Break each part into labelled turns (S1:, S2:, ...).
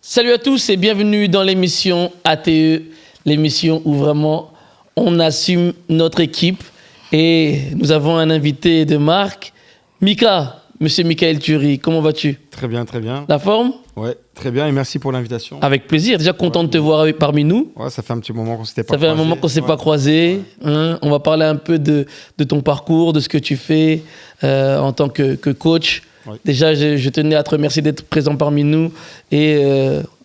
S1: Salut à tous et bienvenue dans l'émission ATE, l'émission où vraiment on assume notre équipe. Et nous avons un invité de marque, Mika, monsieur Michael Thury. Comment vas-tu?
S2: Très bien, très bien.
S1: La forme?
S2: Ouais, très bien et merci pour l'invitation.
S1: Avec plaisir, déjà content de te voir parmi nous.
S2: Ouais, ça fait un petit moment qu'on s'était pas
S1: Ça fait
S2: croisés.
S1: un moment qu'on ne s'est pas croisés. Hein. On va parler un peu de ton parcours, de ce que tu fais en tant que coach. Ouais. Déjà, je tenais à te remercier d'être présent parmi nous. Et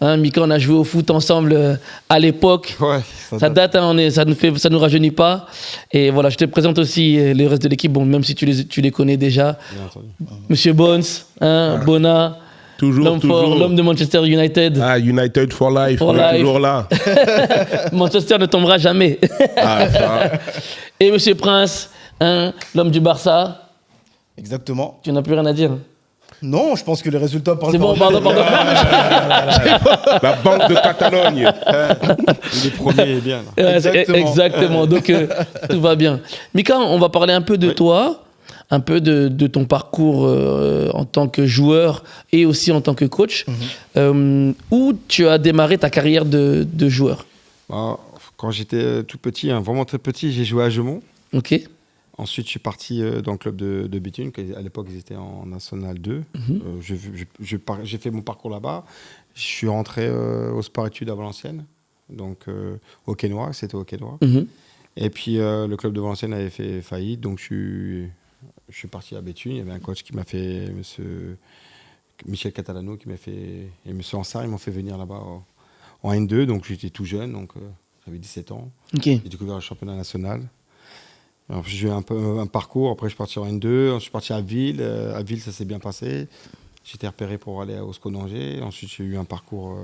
S1: Mika, on a joué au foot ensemble à l'époque.
S2: Ouais,
S1: ça date, hein, ça nous rajeunit pas. Et voilà, je te présente aussi le reste de l'équipe, bon, même si tu les connais déjà. Monsieur Bones, Bona.
S3: Toujours.
S1: L'homme de Manchester United.
S3: Ah, United for life, on est toujours là.
S1: Manchester ne tombera jamais.
S3: Ça.
S1: Et Monsieur Prince, l'homme du Barça.
S4: Exactement.
S1: Tu n'as plus rien à dire.
S4: Non, je pense que les résultats parlent.
S1: C'est bon, pardon.
S3: La Banque de Catalogne.
S2: Il est premier et bien.
S1: Exactement. Donc, tout va bien. Mika, on va parler un peu de toi, un peu de ton parcours en tant que joueur et aussi en tant que coach. Où tu as démarré ta carrière de joueur?
S2: Quand j'étais tout petit, vraiment très petit, j'ai joué à Gemont.
S1: Ok.
S2: Ensuite, je suis parti dans le club de Béthune, à l'époque, ils étaient en National 2. J'ai fait mon parcours là-bas. Je suis rentré au sport-études à Valenciennes, donc au Quénois, c'était au Quénois. Et puis, le club de Valenciennes avait fait faillite, donc je suis parti à Béthune. Il y avait un coach qui m'a fait, monsieur Michel Catalano, qui m'a fait, et monsieur Ansar, ils m'ont fait venir là-bas en N2, donc j'étais tout jeune, donc j'avais 17 ans.
S1: Okay.
S2: J'ai découvert le championnat national. Alors, j'ai eu un peu un parcours, après je suis parti en N2, je suis parti à Ville. À Ville, ça s'est bien passé. J'étais repéré pour aller au SCO d'Angers. Ensuite, j'ai eu un parcours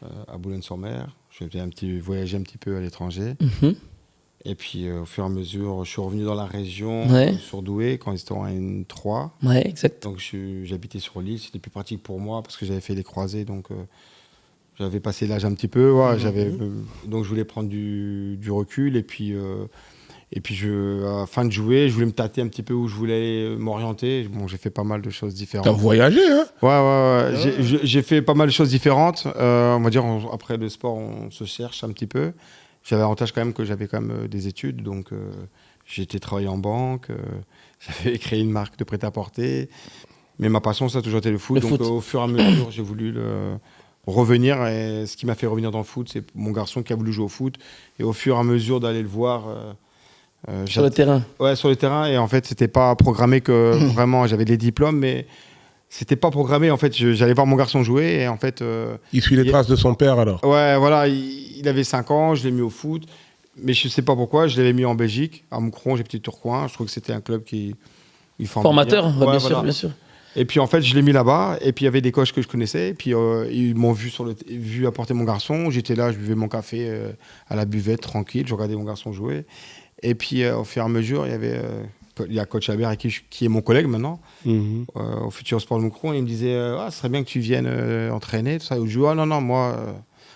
S2: à Boulogne-sur-Mer. J'ai voyagé un petit peu à l'étranger. Et puis, au fur et à mesure, je suis revenu dans la région, sur Douai, quand ils étaient en N3.
S1: Ouais, exact.
S2: Donc, j'habitais sur l'île. C'était plus pratique pour moi parce que j'avais fait les croisés. Donc, j'avais passé l'âge un petit peu. Ouais, donc, je voulais prendre du recul. Et puis, à la fin de jouer, je voulais me tâter un petit peu où je voulais m'orienter. Bon, j'ai fait pas mal de choses différentes.
S3: T'as voyagé, hein?
S2: Ouais. J'ai fait pas mal de choses différentes. On va dire, après le sport, on se cherche un petit peu. J'avais l'avantage quand même que j'avais quand même des études. Donc, j'ai été travailler en banque. J'avais créé une marque de prêt-à-porter. Mais ma passion, ça a toujours été le foot. Donc, au fur et à mesure, j'ai voulu revenir. Et ce qui m'a fait revenir dans le foot, c'est mon garçon qui a voulu jouer au foot. Et au fur et à mesure d'aller le voir...
S1: sur le terrain.
S2: Ouais, sur le terrain. Et en fait, c'était pas programmé que vraiment, j'avais des diplômes, mais c'était pas programmé. En fait, j'allais voir mon garçon jouer et en fait.
S3: Il suit les traces de son père alors.
S2: Ouais, voilà. Il avait 5 ans, je l'ai mis au foot, mais je sais pas pourquoi. Je l'avais mis en Belgique, à Moucron, j'ai Petit Tourcoing. Je trouve que c'était un club qui
S1: formateur,
S2: bien.
S1: Ouais,
S2: bien
S1: sûr.
S2: Et puis en fait, je l'ai mis là-bas. Et puis il y avait des coachs que je connaissais. Et puis ils m'ont vu apporter mon garçon. J'étais là, je buvais mon café à la buvette tranquille. Je regardais mon garçon jouer. Et puis, au fur et à mesure, il y a coach Albert qui est mon collègue maintenant, au Futur Sport de Moucron. Il me disait ce serait bien que tu viennes entraîner. Tout ça. Je dis non, moi,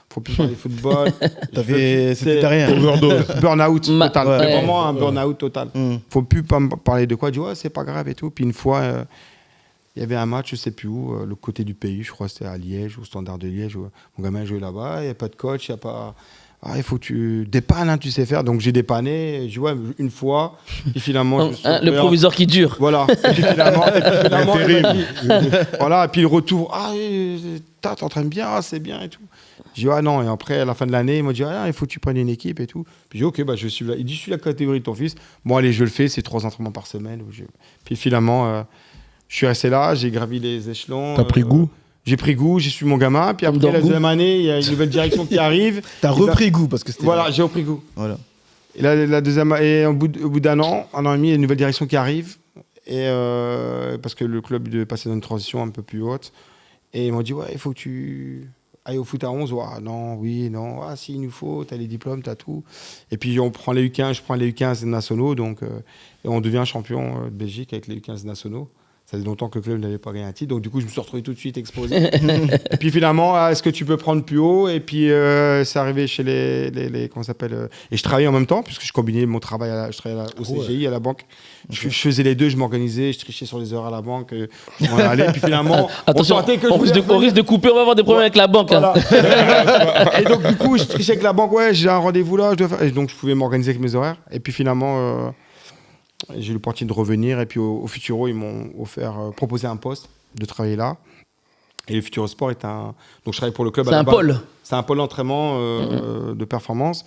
S2: faut plus parler football.
S4: C'était derrière.
S3: Overdose.
S2: Burn-out total.
S1: Ouais.
S2: Vraiment un burn-out total. Faut plus parler de quoi. Je dis c'est pas grave et tout. Puis une fois, il y avait un match, je sais plus où, le côté du pays, je crois que c'était à Liège, au Standard de Liège. Mon gamin jouait là-bas, il n'y a pas de coach, il n'y a pas. Il faut que tu dépannes, tu sais faire. Donc j'ai dépanné, je vois une fois, et finalement.
S1: Le proviseur qui dure.
S2: Voilà. Et puis finalement voilà, et puis le retour, t'entraînes bien, c'est bien et tout. Je dis non, et après à la fin de l'année, il m'a dit il faut que tu prennes une équipe et tout. Puis j'ai dit ok, je suis là. Il dit je suis la catégorie de ton fils. Bon allez, je le fais, c'est 3 entraînements par semaine. Puis finalement, je suis resté là, j'ai gravi les échelons.
S3: T'as pris goût?
S2: J'ai pris goût, j'ai suivi mon gamin, puis après la deuxième année, il y a une nouvelle direction qui arrive.
S4: T'as repris goût parce que c'était.
S2: Voilà, j'ai repris goût.
S4: Voilà.
S2: Et la deuxième, et au bout d'un an et demi, il y a une nouvelle direction qui arrive, et parce que le club de passer dans une transition un peu plus haute, et ils m'ont dit il faut que tu ailles au foot à 11. Non, si il nous faut, t'as les diplômes, t'as tout. Et puis on prend les U15, je prends les U15 nationaux, donc et on devient champion de Belgique avec les U15 nationaux. Ça faisait longtemps que le club n'avait pas gagné un titre, donc du coup, je me suis retrouvé tout de suite exposé. Et puis finalement, est-ce que tu peux prendre plus haut? Et puis c'est arrivé chez les comment ça s'appelle et je travaillais en même temps, puisque je combinais mon travail, je travaillais au CGI, à la banque. Je faisais les deux, je m'organisais, je trichais sur les heures à la banque, je m'en allais. Puis finalement,
S1: Attention,
S2: on sentait que
S1: on risque de couper, on va avoir des problèmes avec la banque. Hein.
S2: Et donc du coup, je trichais avec la banque, ouais, j'ai un rendez-vous là, je dois faire. Et donc je pouvais m'organiser avec mes horaires. Et puis finalement, j'ai eu l'opportunité de revenir. Et puis au Futuro, ils m'ont proposé un poste de travailler là. Et le Futuro Sport est un. Donc je travaille pour le club.
S1: C'est un pôle.
S2: C'est un pôle d'entraînement de performance.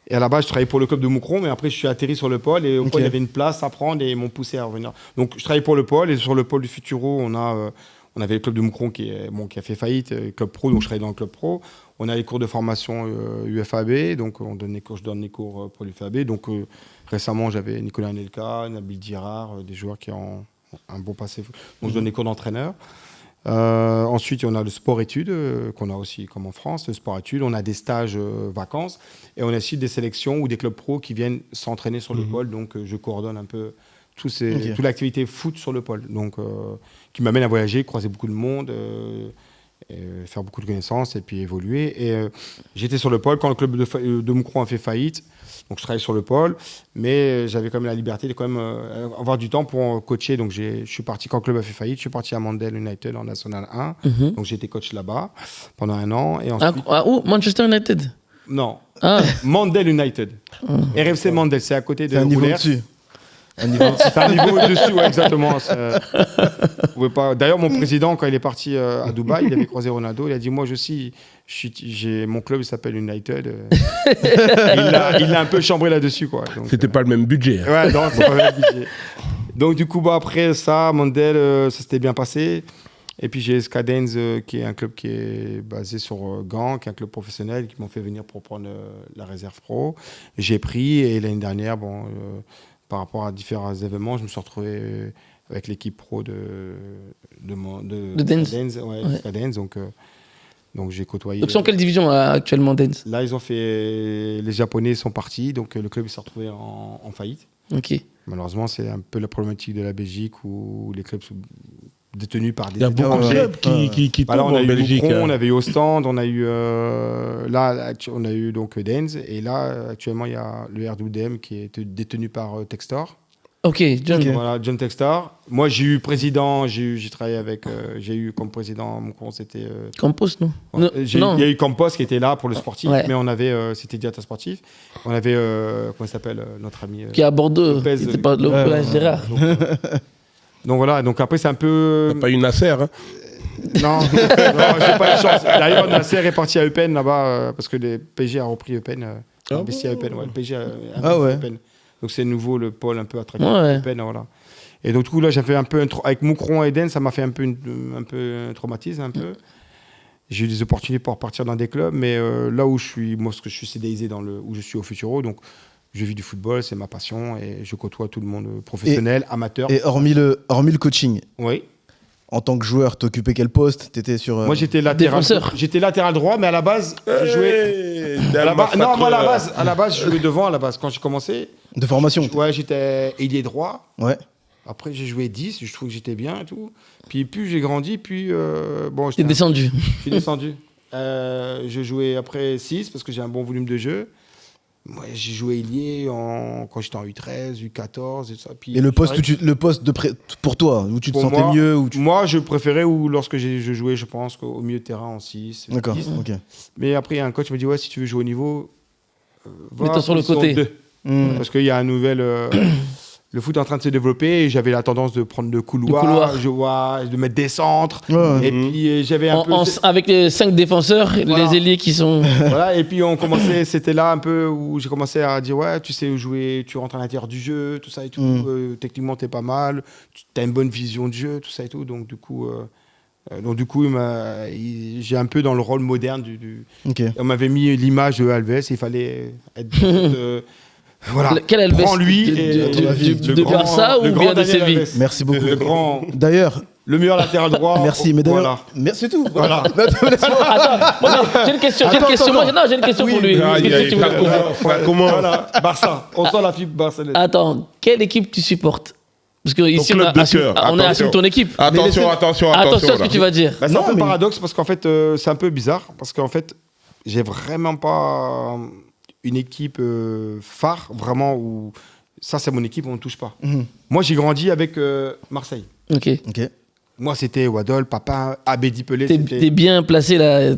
S2: Et à la base, je travaillais pour le club de Moucron, mais après, je suis atterri sur le pôle. Et au pôle, il y avait une place à prendre et ils m'ont poussé à revenir. Donc je travaillais pour le pôle. Et sur le pôle du Futuro, on avait le club de Moucron qui a fait faillite, le club pro, donc je travaillais dans le club pro. On a les cours de formation UFAB, donc je donne les cours pour l'UFAB. Donc récemment, j'avais Nicolas Anelka, Nabil Girard, des joueurs qui ont un bon passé. Donc je donne les cours d'entraîneur. Ensuite, on a le sport-études, qu'on a aussi comme en France, le sport-études. On a des stages vacances et on a aussi des sélections ou des clubs pro qui viennent s'entraîner sur le pôle. Donc je coordonne un peu toute l'activité foot sur le pôle. Donc qui m'amène à voyager, croiser beaucoup de monde, faire beaucoup de connaissances et puis évoluer. Et j'étais sur le pôle quand le club de Moucron a fait faillite. Donc je travaillais sur le pôle, mais j'avais quand même la liberté de quand même avoir du temps pour coacher. Donc je suis parti quand le club a fait faillite, je suis parti à Mandel United en National 1. Donc j'ai été coach là-bas pendant 1 an. Et ensuite...
S1: Où Manchester United?
S2: Non, Mandel United. RFC Mandel, c'est à côté de Roulers. C'est un niveau au-dessus, ouais, exactement. Vous pouvez pas... D'ailleurs, mon président, quand il est parti à Dubaï, il avait croisé Ronaldo. Il a dit, moi, mon club, il s'appelle United. Il l'a un peu chambré là-dessus, quoi. Donc,
S3: c'était pas le même budget. Hein.
S2: Ouais, non, c'est pas le même budget. Donc, du coup, après ça, Mandel, ça s'était bien passé. Et puis, j'ai Skadenz, qui est un club qui est basé sur Gand, qui est un club professionnel, qui m'ont fait venir pour prendre la réserve pro. J'ai pris, et l'année dernière, par rapport à différents événements, je me suis retrouvé avec l'équipe pro de Skadenz. Donc j'ai côtoyé.
S1: Donc, ils sont en quelle division actuellement, Dens?
S2: Là, ils ont fait. Les Japonais sont partis, donc le club s'est retrouvé en faillite.
S1: Ok.
S2: Malheureusement, c'est un peu la problématique de la Belgique où les clubs sont détenus par des.
S3: Il y a beaucoup de clubs qui tombent en Belgique.
S2: On avait eu Ostende, on a eu on a eu donc Dens, et là actuellement il y a le RWDM qui est détenu par Textor.
S1: Ok, John.
S2: Voilà, John Textor. Moi j'ai eu président, j'ai travaillé avec, j'ai eu comme président, mon compte c'était.
S1: Campos, non?
S2: Il y a eu Campos qui était là pour le sportif, mais on avait, c'était directeur sportif. On avait, comment il s'appelle, notre ami.
S1: Qui est à Bordeaux.
S2: Lopez,
S1: il était pas Lopez Gérard.
S2: Donc voilà, donc après c'est un peu.
S3: T'as pas eu Nasser, hein?
S2: Non, j'ai pas eu de chance. D'ailleurs, Nasser est parti à Eupen là-bas parce que le PSG a repris Eupen, investi à Eupen. Ouais, le PSG a investi à Eupen. Donc c'est nouveau le pôle un peu attractif à Eupen, voilà. Et donc du coup là, j'ai fait un peu avec Moucron et Eden, ça m'a fait un peu un traumatisme un peu. J'ai eu des opportunités pour partir dans des clubs, mais là où je suis, moi, ce que je suis CDIsé où je suis au Futuro, donc. Je vis du football, c'est ma passion et je côtoie tout le monde professionnel, amateur.
S4: Et hormis le coaching,
S2: oui.
S4: En tant que joueur, t'occupais quel poste? T'étais sur.
S2: Moi, j'étais latéral. J'étais latéral droit, mais à la base, je jouais. À la base, je jouais devant. À la base, quand j'ai commencé.
S4: De formation.
S2: J'étais ailier droit.
S4: Ouais.
S2: Après, j'ai joué 10. Je trouvais que j'étais bien et tout. Puis plus j'ai grandi, puis bon.
S1: T'es descendu.
S2: Je suis descendu. Je jouais après 6 parce que j'ai un bon volume de jeu. Moi, j'ai joué ailier quand j'étais en U13, U14 et ça. Puis
S4: et le poste pour toi, où tu te sentais mieux
S2: Moi, je préférais lorsque je jouais, je pense, au milieu de terrain en 6.
S4: D'accord, ok.
S2: Mais après, un coach me dit, ouais, si tu veux jouer au niveau,
S1: mets-toi sur le côté.
S2: Parce qu'il y a un nouvel... le foot est en train de se développer et j'avais la tendance de prendre le couloir. De mettre des centres. Ouais. Et puis j'avais un peu...
S1: Avec les 5 défenseurs, les ailiers qui sont...
S2: Voilà, et puis on commençait, c'était là un peu où j'ai commencé à dire, ouais, tu sais où jouer, tu rentres à l'intérieur du jeu, tout ça et tout. Techniquement, t'es pas mal, tu as une bonne vision de jeu, tout ça et tout. Donc du coup, j'ai un peu dans le rôle moderne
S4: Okay.
S2: On m'avait mis l'image de Alves, il fallait être... Voilà.
S1: Quel Alves?
S2: Prends-lui
S1: de Barça ou bien de Séville?
S4: Merci beaucoup.
S2: D'ailleurs, le meilleur latéral droit.
S4: Merci, mais d'ailleurs, merci tout.
S2: Voilà.
S1: Attends, j'ai une question. J'ai une question pour lui.
S3: Comment
S2: Barça. On sent la fibre barcelonaise.
S1: Attends, quelle équipe tu supportes? Parce que ici,
S3: club de cœur.
S1: on a assume ton équipe.
S3: Attention
S1: à ce que tu vas dire.
S2: C'est un peu paradoxe parce qu'en fait, c'est un peu bizarre. Parce qu'en fait, j'ai vraiment pas une équipe phare, vraiment, où ça, c'est mon équipe, on ne touche pas. Moi, j'ai grandi avec Marseille.
S1: Ok.
S2: Moi, c'était Waddle, Papin, Abedi Pelé.
S1: T'es bien placé là.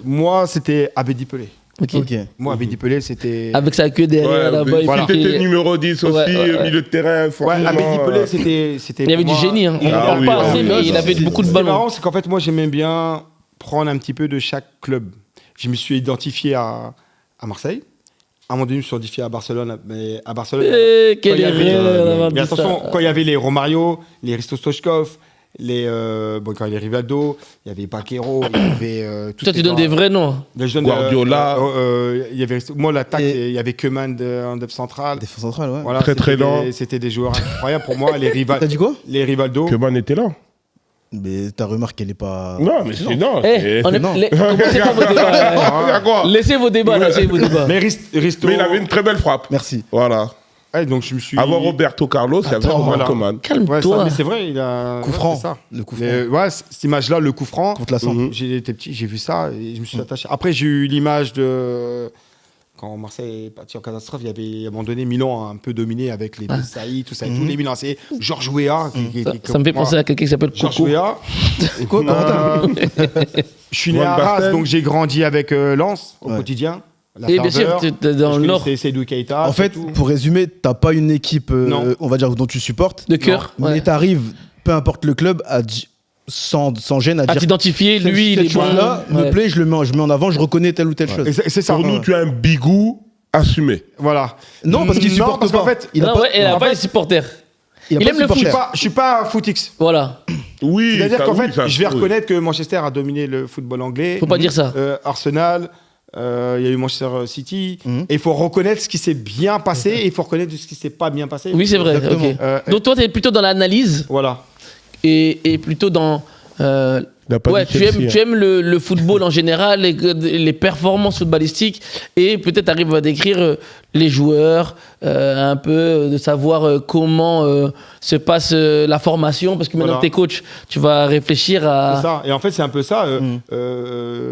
S2: Moi, c'était Abedi Pelé.
S1: Ok.
S2: Moi, Abedi Pelé, c'était.
S1: Avec sa queue derrière là-bas.
S3: Voilà. T'étais numéro 10 aussi, milieu de terrain.
S2: Ouais, Abedi Pelé, c'était.
S1: Il y avait du génie. Hein. On ne parle pas assez, mais il avait beaucoup de ballons.
S2: Ce qui est marrant, c'est qu'en fait, moi, j'aimais bien prendre un petit peu de chaque club. Je me suis identifié à Marseille. À un moment donné, je me suis identifié à Barcelone. Mais à Barcelone.
S1: Quelle erreur d'avoir dit ça.
S2: Attention, quand il y avait les Romario, les Risto Stoichkov, quand il y avait Rivaldo, il y avait Baquero, il y avait.
S1: Toi, tu donnes des vrais noms.
S3: Guardiola.
S2: Il y avait, moi, l'attaque, il y avait Koeman en défense centrale.
S4: Défense centrale, ouais.
S2: Voilà,
S3: très lent.
S2: C'était des joueurs incroyables pour moi.
S4: T'as dit quoi?
S2: Les Rivaldo.
S3: Koeman était là.
S4: Mais ta remarque, elle est pas.
S3: Non, mais c'est non.
S1: Commencez pas vos débats. Laissez vos débats.
S2: Mais Risto.
S3: Mais il avait une très belle frappe.
S4: Merci.
S3: Voilà.
S2: Ouais, donc je me suis.
S3: Avant Roberto Carlos, il y avait Ronald Koeman.
S1: Calme-toi.
S2: Mais c'est vrai, il a.
S4: Coup franc.
S2: Ça.
S4: Le coup franc.
S2: Ouais, cette image-là, le coup franc.
S4: Contre la centre.
S2: J'étais petit, j'ai vu ça et je me suis attaché. Après, j'ai eu l'image de. Quand Marseille est parti en catastrophe, il y avait à un moment donné Milan a un peu dominé avec les Saïd, tout ça et tout. Les Milan, c'est Georges Weah.
S1: Ça me fait penser à quelqu'un qui s'appelle
S2: Georges
S1: Coco.
S2: Weah. Je suis né à Arras, donc j'ai grandi avec Lens au quotidien.
S1: Et bien sûr, dans le Nord.
S2: C'est Seydou Keita.
S4: En fait, pour résumer, t'as pas une équipe, on va dire, dont tu supportes.
S1: De cœur.
S4: Mais t'arrives, peu importe le club, sans gêne à dire.
S1: t'identifier, lui, il est bon.
S4: Là, me plaît, je le mets en avant, je reconnais telle ou telle chose.
S2: C'est ça.
S3: Pour nous, tu as un bigou assumé.
S2: Voilà.
S4: Non, parce qu'il supporte
S2: parce
S4: pas.
S2: qu'en fait,
S1: Il a pas les supporters. Il aime le foot.
S2: Je suis pas un footix.
S1: Voilà.
S3: Oui.
S2: C'est-à-dire qu'en fait, je vais reconnaître que Manchester a dominé le football anglais.
S1: Faut pas dire ça.
S2: Arsenal, il y a eu Manchester City. Et il faut reconnaître ce qui s'est bien passé et il faut reconnaître ce qui s'est pas bien passé.
S1: Oui, c'est vrai. Okay. Donc toi, tu es plutôt dans l'analyse.
S2: Voilà.
S1: Et plutôt dans. Tu aimes le football en général, les performances footballistiques, et peut-être arrives à décrire les joueurs, un peu de savoir comment se passe la formation, parce que maintenant que tu es coach, tu vas réfléchir à...
S2: C'est ça, et en fait c'est un peu ça.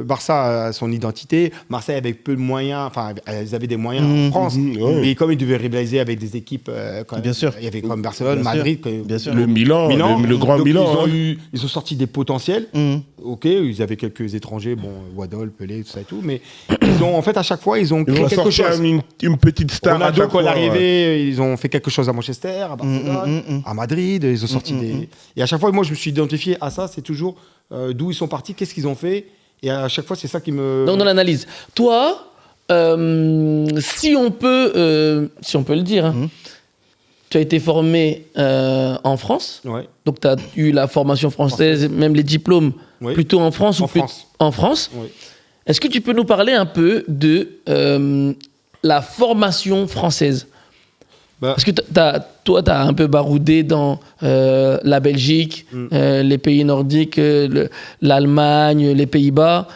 S2: Barça a son identité, Marseille avec peu de moyens, enfin ils avaient des moyens en France, mais comme ils devaient rivaliser avec des équipes,
S4: bien sûr.
S2: Il y avait comme Barcelone, Madrid,
S4: bien sûr.
S3: Le Milan, le grand Milan.
S2: Ils ont sorti des potentiels. Ok, ils avaient quelques étrangers, bon, Waddle, Pelé, tout ça et tout, mais ils ont, en fait, à chaque fois, ils ont créé quelque chose.
S3: Une petite star.
S2: Ronaldo, quand il est arrivé, ils ont fait quelque chose à Manchester, à Barcelone, à Madrid, ils ont sorti des... Et à chaque fois, moi, je me suis identifié à ça, c'est toujours d'où ils sont partis, qu'est-ce qu'ils ont fait, et à chaque fois, c'est ça qui me...
S1: Donc, dans l'analyse. Toi, si on peut le dire, tu as été formé en France, donc tu as eu la formation française, même les diplômes, plutôt en France en France.
S2: Oui.
S1: Est-ce que tu peux nous parler un peu de la formation française? Parce que toi, tu as un peu baroudé dans la Belgique, les pays nordiques, l'Allemagne, les Pays-Bas,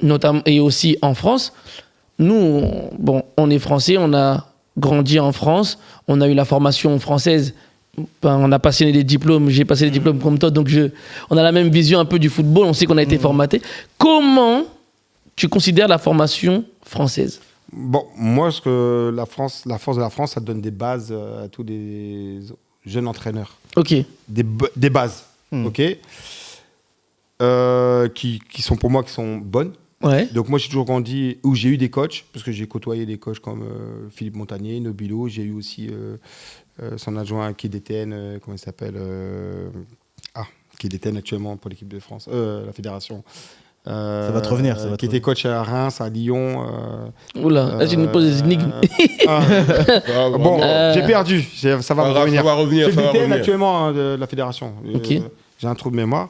S1: notamment, et aussi en France. Nous, on est français, on a grandi en France, on a eu la formation française, on a passé les diplômes, j'ai passé les diplômes comme toi, donc on a la même vision un peu du football, on sait qu'on a été formaté. Comment tu considères la formation française?
S2: Bon, moi, la force de la France, ça donne des bases à tous les jeunes entraîneurs.
S1: Ok.
S2: Des bases, ok, qui sont pour moi qui sont bonnes.
S1: Ouais.
S2: Donc moi, j'ai toujours grandi où j'ai eu des coachs, parce que j'ai côtoyé des coachs comme Philippe Montagnier, Nobilo. J'ai eu aussi son adjoint Guy Détienne, comment il s'appelle Guy Détienne actuellement pour l'équipe de France, la fédération.
S4: Ça va te revenir.
S2: Qui était coach à Reims, à Lyon.
S1: Oula, là, tu nous poses des énigmes.
S2: Bon, j'ai perdu. Ça va me revenir.
S3: Ça va revenir.
S2: C'est le DTN actuellement de la fédération.
S1: Okay.
S2: J'ai un trou de mémoire.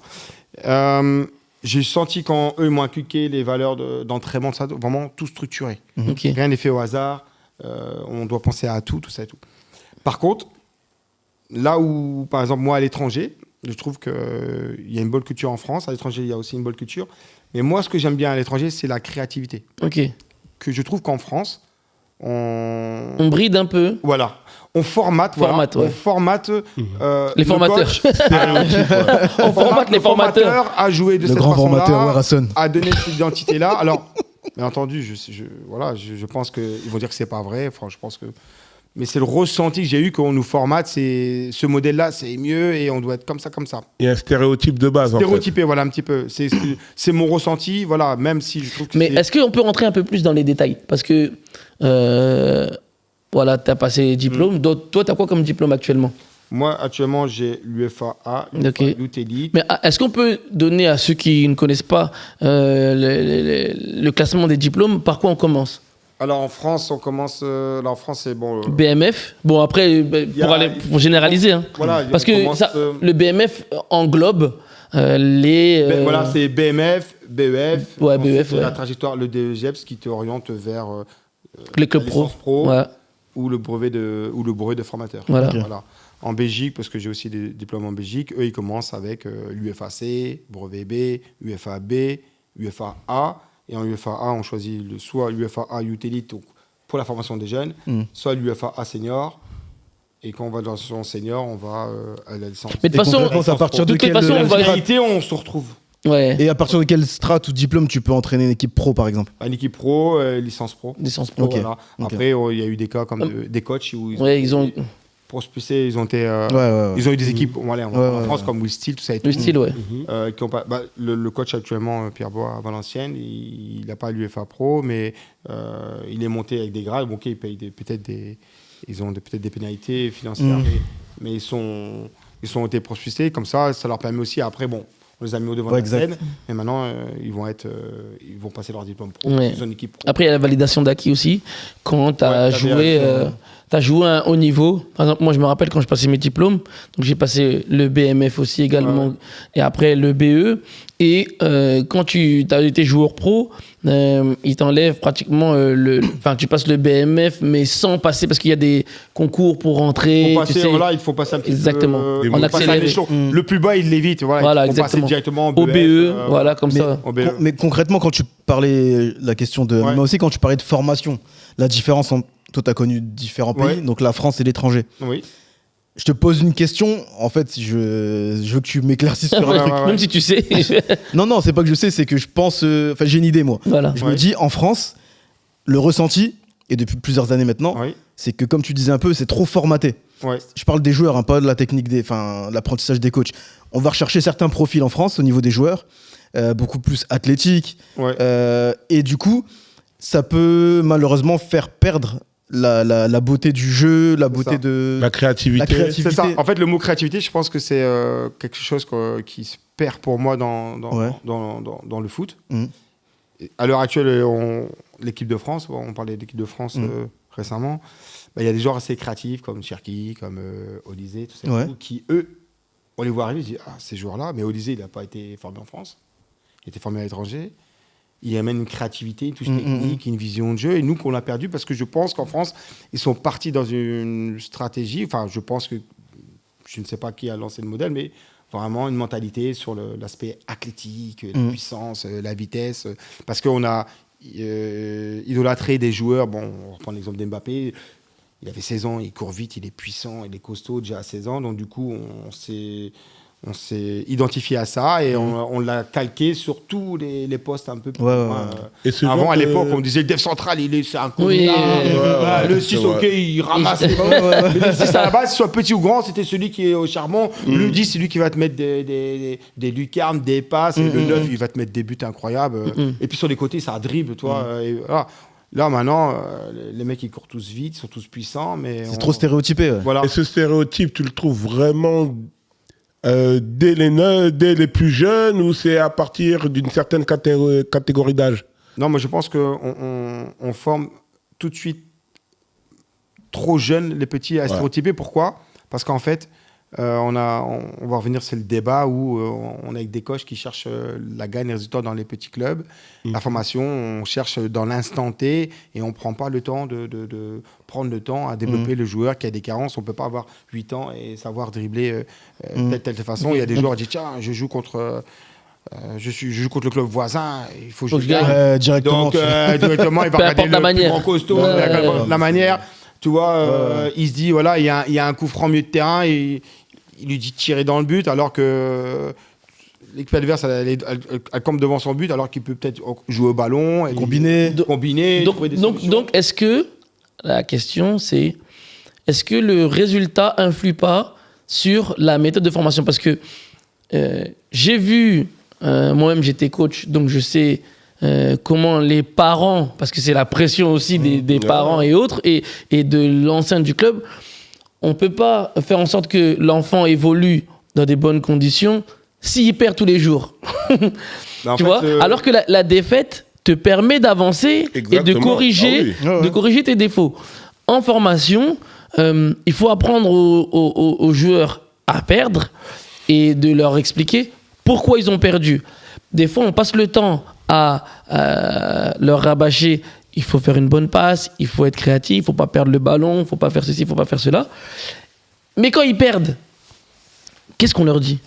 S2: J'ai senti quand eux m'ont inculqué les valeurs d'entraînement, ça, vraiment tout structuré.
S1: Okay.
S2: Rien n'est fait au hasard. On doit penser à tout ça et tout. Par contre, là où, par exemple, moi à l'étranger, je trouve qu'il y a une bonne culture en France. À l'étranger, il y a aussi une bonne culture. Mais moi, ce que j'aime bien à l'étranger, c'est la créativité.
S1: Ok.
S2: Que je trouve qu'en France,
S1: On bride un peu.
S2: Voilà. On formate,
S1: Formate,
S2: voilà.
S1: ouais.
S2: On formate
S1: Les
S2: le
S1: formateurs.
S2: coach, stéréotype, voilà.
S1: On formate les
S2: le
S1: formateurs.
S2: formateur à jouer de
S4: Le
S2: cette
S4: grand formateur,
S2: façon-là,
S4: Warasson.
S2: à donner cette identité-là. Alors, bien entendu, je pense qu'ils vont dire que c'est pas vrai. Enfin, je pense que... Mais c'est le ressenti que j'ai eu quand on nous formate. C'est ce modèle-là, c'est mieux et on doit être comme ça, comme ça.
S3: Il y a un stéréotype de base, en fait.
S2: Stéréotypé, voilà, un petit peu. C'est mon ressenti, voilà, même si je trouve que
S1: Mais est-ce qu'on peut rentrer un peu plus dans les détails? Parce que, voilà, tu as passé diplôme. Toi, tu as quoi comme diplôme actuellement?
S2: Moi, actuellement, j'ai l'UEFA A,
S1: Ok.
S2: Youth Elite.
S1: Mais est-ce qu'on peut donner à ceux qui ne connaissent pas le classement des diplômes, par quoi on commence?
S2: Alors, en France, on commence... là, en France, c'est bon...
S1: BMF. Bon, après, pour généraliser. Hein.
S2: Voilà,
S1: Parce
S2: on
S1: que
S2: commence,
S1: le BMF englobe les...
S2: voilà, c'est BMF, BEF.
S1: Ouais,
S2: Ensuite,
S1: BEF,
S2: c'est
S1: ouais.
S2: la trajectoire, le DEGEPS qui t'oriente vers
S1: les clubs
S2: la
S1: pro.
S2: licence pro
S1: Ouais.
S2: ou le brevet de formateur.
S1: Voilà.
S2: Voilà. En Belgique, parce que j'ai aussi des diplômes en Belgique, eux, ils commencent avec l'UFAC, brevet B, UFA B, UFA A. Et en UFA A, on choisit soit l'UFA A Youth Elite pour la formation des jeunes, soit l'UFA A Senior. Et quand on va dans son senior, on va à la licence.
S1: Mais de toute façon,
S4: concrètement, c'est à partir de
S1: toutes les
S4: quel
S1: façons, on va...
S2: En réalité, on se retrouve.
S1: Ouais.
S4: Et à partir de quel strat ou diplôme tu peux entraîner une équipe pro, par exemple?
S2: Une équipe pro, licence pro.
S1: Licence pro.
S4: Ok.
S2: Voilà.
S4: Ok.
S2: Après, il y a eu des cas comme des coachs où
S1: Ouais, ils ont...
S2: pour se pousser, ils ont été,
S4: Ouais.
S2: ils ont eu des équipes voilà, en
S4: Ouais,
S2: France
S4: ouais.
S2: comme Will Steele, tout ça et tout.
S1: Le style, ouais.
S2: Qui ont pas, le coach actuellement, Pierre Bois à Valenciennes, il n'a pas l'UFA Pro, mais il est monté avec des grades. Bon, ok, il paye ils ont peut-être des pénalités financières, mais ils ont été propulsés comme ça leur permet aussi après, bon, on les a mis au devant de la
S4: exact.
S2: scène, mais maintenant ils vont passer leur diplôme pro,
S1: Ouais.
S2: ils ont une équipe pro.
S1: Après, il y a la validation d'acquis aussi. Quand tu as
S2: Ouais,
S1: joué, t'as joué à un haut niveau. Par exemple, moi, je me rappelle quand je passais mes diplômes. Donc, j'ai passé le BMF aussi également.
S2: Ouais.
S1: Et après, le BE. Et quand tu as été joueur pro, ils t'enlèvent pratiquement Enfin, tu passes le BMF, mais sans passer, parce qu'il y a des concours pour rentrer.
S2: Faut passer,
S1: tu sais.
S2: voilà, il faut passer un petit
S1: Exactement.
S2: peu.
S1: En
S2: il faut passer à
S1: accéléré.
S2: l'échelon. Le plus bas, il l'évite. Voilà,
S1: Voilà,
S2: il faut passer
S1: exactement.
S2: directement
S1: Au BE, voilà, comme
S4: Mais-
S1: ça.
S2: Au BE.
S4: Mais concrètement, quand tu parlais, la question de.
S2: Ouais.
S4: Mais aussi quand tu parlais de formation, la différence entre. Toi, tu as connu différents pays,
S2: Ouais.
S4: donc la France et l'étranger.
S2: Oui.
S4: Je te pose une question, en fait, je veux que tu m'éclaircisses sur un
S2: Ouais,
S4: truc.
S2: ouais.
S1: Même si tu sais.
S4: Non, c'est pas que je sais, c'est que je pense. Enfin, j'ai une idée, moi.
S1: Voilà.
S4: Je
S2: Ouais.
S4: me dis, en France, le ressenti, et depuis plusieurs années maintenant,
S2: Oui.
S4: c'est que, comme tu disais un peu, c'est trop formaté.
S2: Ouais.
S4: Je parle des joueurs, hein, pas de la technique, de l'apprentissage des coachs. On va rechercher certains profils en France au niveau des joueurs, beaucoup plus athlétiques.
S2: Ouais.
S4: Et du coup, ça peut malheureusement faire perdre la beauté du jeu, la beauté
S2: ça.
S4: de
S3: La créativité.
S4: la créativité.
S2: C'est ça. En fait, le mot créativité, je pense que c'est quelque chose qui se perd pour moi dans le foot.
S4: Mhm.
S2: Et à l'heure actuelle, l'équipe de France, on parlait d'équipe de France récemment, il y a des joueurs assez créatifs comme Cherki, comme Olysée, tout ça,
S4: Ouais.
S2: qui, eux, on les voit arriver, ils se disent, ah, ces joueurs-là, mais Olysée, il n'a pas été formé en France, il a été formé à l'étranger. Il amène une créativité, une touche technique, une vision de jeu. Et nous, qu'on l'a perdu parce que je pense qu'en France, ils sont partis dans une stratégie. Enfin, je pense que je ne sais pas qui a lancé le modèle, mais vraiment une mentalité sur l'aspect athlétique, la puissance, la vitesse. Parce qu'on a idolâtré des joueurs. Bon, on reprend l'exemple d'Mbappé. Il avait 16 ans, il court vite, il est puissant, il est costaud déjà à 16 ans. Donc, du coup, on s'est identifié à ça et on l'a calqué sur tous les postes un peu plus
S4: Ouais,
S2: loin.
S3: Et ce
S2: Avant,
S3: genre
S2: à
S3: de-
S2: l'époque, on disait le dev central, c'est un
S1: Oui,
S2: candidat. Le 6,
S3: c'est
S2: ok,
S3: vrai.
S2: il ramasse. Mais le 6, à la base, soit petit ou grand, c'était celui qui est au charbon. Le 10, c'est lui qui va te mettre des lucarnes, des passes. Et le 9, il va te mettre des buts incroyables. Et puis sur les côtés, ça dribble, toi. Et voilà. Là, maintenant, les mecs, ils courent tous vite, ils sont tous puissants. Mais
S4: c'est trop stéréotypé. Ouais.
S2: Voilà.
S3: Et ce stéréotype, tu le trouves vraiment dès les plus jeunes ou c'est à partir d'une certaine catégorie d'âge?
S2: Non, moi je pense qu'on forme tout de suite trop jeunes les petits à stéréotyper. Pourquoi? Parce qu'en fait, on va revenir sur le débat où on est avec des coachs qui cherchent la gagne, les résultats dans les petits clubs. La formation, on cherche dans l'instant T et on ne prend pas le temps de prendre le temps à développer le joueur qui a des carences. On ne peut pas avoir 8 ans et savoir dribbler telle façon. Il y a des joueurs qui disent, tiens, je joue contre je joue contre le club voisin, il faut que
S1: Faut
S2: je
S1: que je gagne.
S2: gagne.
S4: Directement.
S2: Donc, directement, il va
S1: Peu
S2: regarder
S1: importe la
S2: le plus
S1: manière.
S2: grand costaud,
S1: Ouais.
S2: la manière. Tu vois, il se dit, voilà, il y a un coup franc milieu de terrain, et il lui dit de tirer dans le but, alors que l'équipe adverse, elle campe devant son but, alors qu'il peut peut-être jouer au ballon, et
S4: Combiné.
S2: combiner, trouver des solutions.
S1: Donc, est-ce que, la question c'est, est-ce que le résultat influe pas sur la méthode de formation? Parce que j'ai vu, moi-même j'étais coach, donc je sais comment les parents, parce que c'est la pression aussi des parents et autres, et de l'enceinte du club, on peut pas faire en sorte que l'enfant évolue dans des bonnes conditions s'il perd tous les jours.
S2: Mais en
S1: Tu
S2: fait,
S1: vois, alors que la défaite te permet d'avancer et de
S3: Exactement.
S1: corriger,
S3: Ah oui.
S1: de corriger tes défauts. En formation, il faut apprendre aux joueurs à perdre et de leur expliquer pourquoi ils ont perdu. Des fois, on passe le temps à leur rabâcher. Il faut faire une bonne passe, il faut être créatif, il ne faut pas perdre le ballon, il ne faut pas faire ceci, il ne faut pas faire cela. Mais quand ils perdent, qu'est-ce qu'on leur dit?